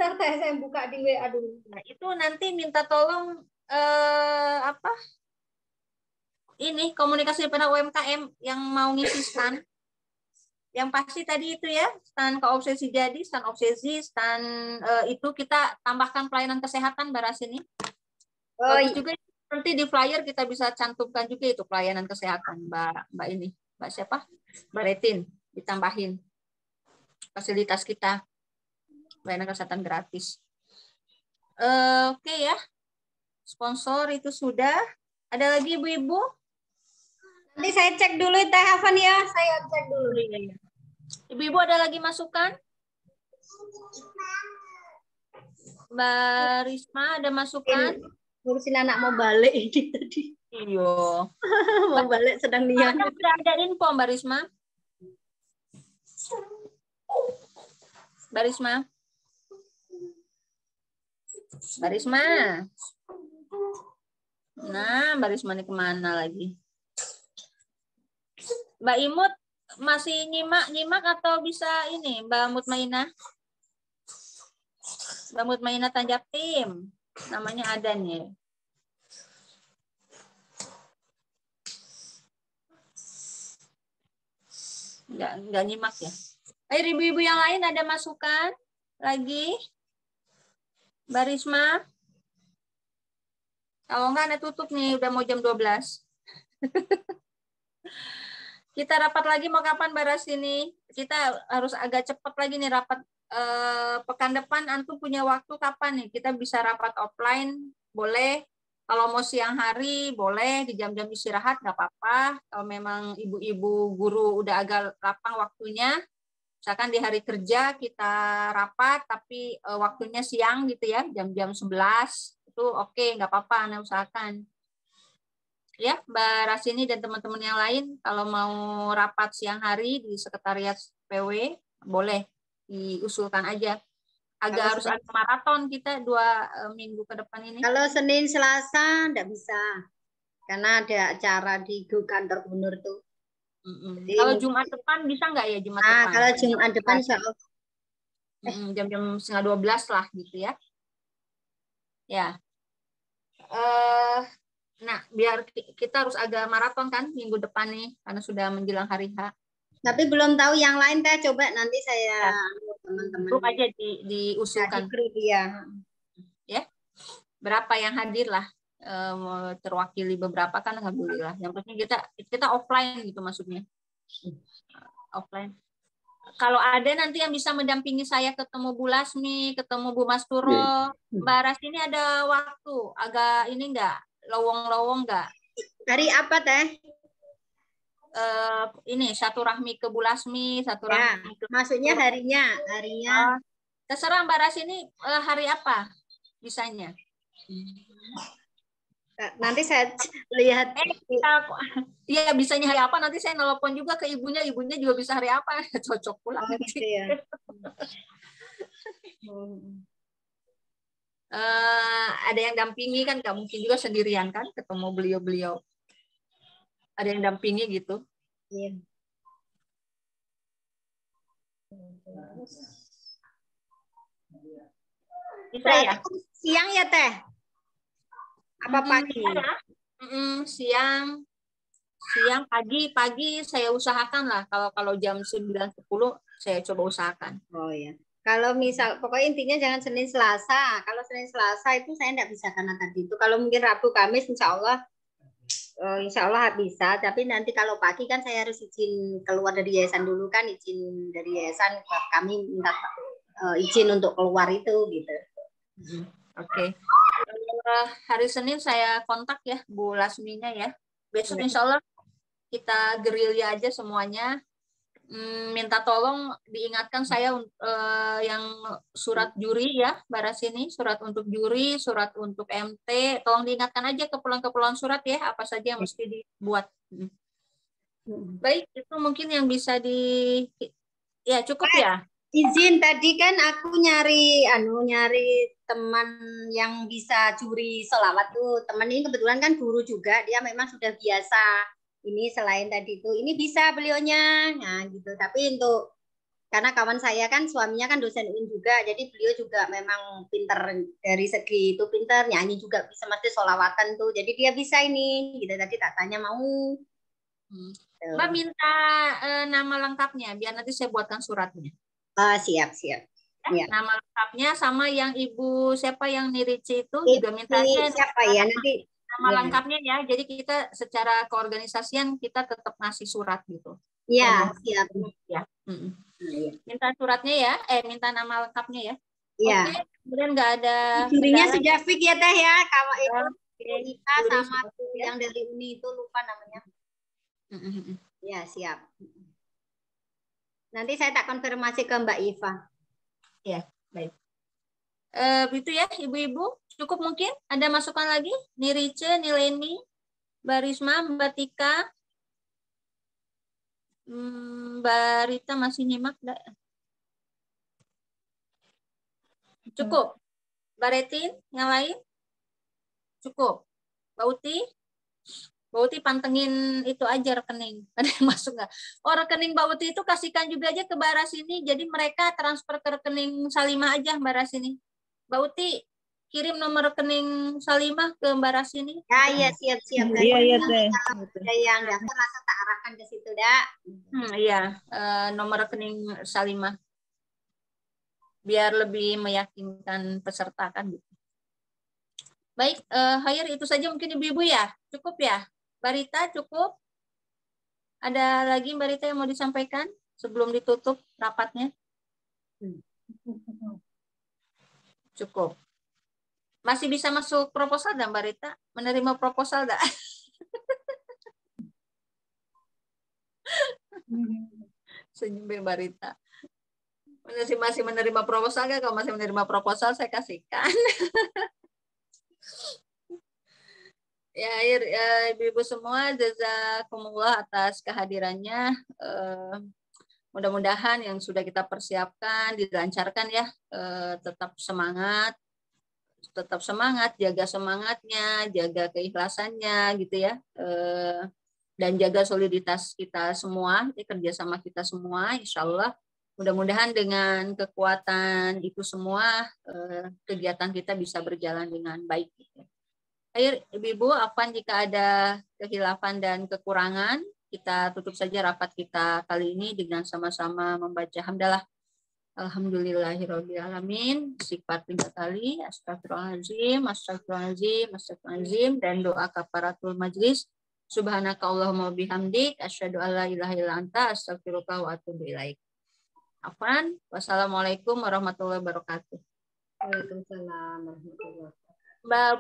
Ntar saya buka di WA dulu. Nah, itu nanti minta tolong ini komunikasi pada UMKM yang mau ngisi stand. Yang pasti tadi itu ya, stand Koobsesi jadi, stand obsesi, stand itu kita tambahkan pelayanan kesehatan Mbak Rasini. Oh, Bagus juga nanti di flyer kita bisa cantumkan juga itu pelayanan kesehatan Mbak ini. Mbak siapa? Mbak Retin ditambahin fasilitas kita. Pelayanan kesehatan gratis. Oke ya. Sponsor itu sudah. Ada lagi ibu-ibu? nanti saya cek dulu Teh Havan ya. Saya cek dulu. Ibu-ibu ada lagi masukan? Mbak Risma ada masukan? Ngurusin anak mau balik ini tadi. Iya. Mau balik sedang niat. Sudah ada info Mbak Risma? Mbak Risma? Mbak Risma? Nah, Mbak Risma ini kemana lagi? Mbak Imut masih nyimak atau bisa ini Mbak Mutmainah? Mbak Mutmainah Tanjap Tim. Namanya ada nih. Enggak nyimak ya. Ayo ibu-ibu yang lain ada masukan lagi? Mbak Risma? Kalau enggak ada tutup nih, udah mau jam 12. Kita rapat lagi mau kapan Mbak Rasini? Kita harus agak cepat lagi nih rapat pekan depan. Antum punya waktu kapan nih? Kita bisa rapat offline, boleh. Kalau mau siang hari, boleh. Di jam-jam istirahat, nggak apa-apa. Kalau memang ibu-ibu guru udah agak lapang waktunya, misalkan di hari kerja kita rapat, tapi waktunya siang gitu ya, jam-jam 11, itu oke, nggak apa-apa, Anda usahakan. Ya, Mbak Rasini dan teman-teman yang lain, kalau mau rapat siang hari di sekretariat PW, boleh diusulkan aja. Harus ada maraton kita 2 minggu ke depan ini. Kalau Senin Selasa enggak bisa. Karena ada acara di kantor gubernur tuh. Jadi, kalau Jumat depan bisa nggak ya Jumat depan? Kalau Jumat depan insya Allah. Jam-jam 11:30 lah gitu ya. Ya. Nah, biar kita harus agak maraton kan minggu depan nih, karena sudah menjelang hari H. Tapi belum tahu yang lain Teh, coba nanti saya teman-teman. Grup aja diusulkan. Ya. Ya. Berapa yang hadir lah. Terwakili beberapa kan alhamdulillah. Yang penting kita offline gitu maksudnya. Offline. Kalau ada nanti yang bisa mendampingi saya ketemu Bu Lasmi, ketemu Bu Masturo, Mbak Ras ini ada waktu agak ini enggak lowong-lowong enggak? Hari apa Teh? Ini satu rahmi ke Bu Lasmi, satu rahmi ke maksudnya harinya. Terserah Mbak Ras ini hari apa bisanya? Nanti saya lihat. Iya bisanya hari apa? Nanti saya nelpon juga ke ibunya juga bisa hari apa? Cocok pula. Gitu ya. Ada yang dampingi kan, nggak mungkin juga sendirian kan ketemu beliau-beliau. Ada yang dampingi gitu. Iya. Bisa ya? Siang ya Teh? Apa pagi? Siang, pagi saya usahakan lah. Kalau jam 9-10 saya coba usahakan. Oh ya. Kalau misal, pokoknya intinya jangan Senin Selasa. Kalau Senin Selasa itu saya tidak bisa karena tadi itu. Kalau mungkin Rabu Kamis insya Allah bisa. Tapi nanti kalau pagi kan saya harus izin keluar dari yayasan dulu kan, izin dari yayasan kami minta izin untuk keluar itu gitu. Oke. Hari Senin saya kontak ya Bu Lasminya ya. Besok insya Allah kita gerilya aja semuanya. minta tolong diingatkan saya yang surat juri ya, Mbak Rasini, surat untuk juri, surat untuk MT, tolong diingatkan aja keperluan surat ya, apa saja yang mesti dibuat. Baik, itu mungkin yang bisa ya cukup ya. Izin, tadi kan aku nyari teman yang bisa juri sholawat tuh. Teman ini kebetulan kan guru juga, dia memang sudah biasa. Ini selain tadi itu, ini bisa beliaunya, nah gitu. Tapi karena kawan saya kan suaminya kan dosen UIN juga, jadi beliau juga memang pinter dari segi itu, pinter nyanyi juga bisa, mesti sholawatan tuh. Jadi dia bisa ini, gitu. Tadi tak tanya mau. Mbak minta nama lengkapnya, biar nanti saya buatkan suratnya. Siap. Ya. Nama lengkapnya sama yang Ibu siapa yang Nirici itu juga minta siapa ya nanti. Nama lengkapnya ya, jadi kita secara keorganisasian kita tetap ngasih surat gitu. Iya, siap. Ya. Minta suratnya ya, minta nama lengkapnya ya. Iya. Oke, kemudian nggak ada. Jurinya sudah fix ya Teh ya, kalau itu kita sama yang dari Uni itu lupa namanya. Ya siap. Nanti saya tak konfirmasi ke Mbak Iva. Ya, baik. Begitu ya, ibu-ibu. Cukup mungkin? Ada masukan lagi? Nirice, Nileni, Mbak Risma, Mbak Tika, Mbak Rita masih nyimak? Cukup. Mbak Retin, yang lain? Cukup. Mbak Uti? Mbak Uti pantengin itu aja rekening. Ada yang masuk nggak? Oh, rekening Mbak Uti itu kasihkan juga aja ke Mbak Rasini. Jadi mereka transfer ke rekening Salimah aja Mbak Rasini. Mbak Uti, kirim nomor rekening Salimah ke Mbak Rasini. Iya, siap. Iya, Teh. Yang daftar langsung tak arahkan ke situ, Dak. Iya, nomor rekening Salimah. Biar lebih meyakinkan peserta kan gitu. Baik, Khair itu saja mungkin ibu-ibu ya. Cukup ya? Mbak Rita cukup? Ada lagi Mbak Rita yang mau disampaikan sebelum ditutup rapatnya? Cukup. Masih bisa masuk proposal dan Mbak Rita? Menerima proposal enggak? Senyum Mbak Rita. Masih menerima proposal enggak? Kalau masih menerima proposal saya kasihkan. Ya, ibu-ibu semua, jazakumullah atas kehadirannya. Mudah-mudahan yang sudah kita persiapkan dilancarkan ya. Tetap semangat, jaga semangatnya, jaga keikhlasannya gitu ya. Dan jaga soliditas kita semua, kerjasama kita semua, insya Allah. Mudah-mudahan dengan kekuatan itu semua, kegiatan kita bisa berjalan dengan baik. Akhir, ibu-ibu, afwan jika ada kehilafan dan kekurangan, kita tutup saja rapat kita kali ini dengan sama-sama membaca hamdalah. Alhamdulillahirrahmanirrahim. Istighfar 3 kali, astagfirullahaladzim, astagfirullahaladzim, astagfirullahaladzim, dan doa kafaratul majlis. Subhanaka Allahumma bihamdik, asyhadu alla ilaha illa anta, astaghfiruka wa atubu ilaik. Afwan, wassalamualaikum warahmatullahi wabarakatuh. Waalaikumsalam warahmatullahi wabarakatuh. Mbak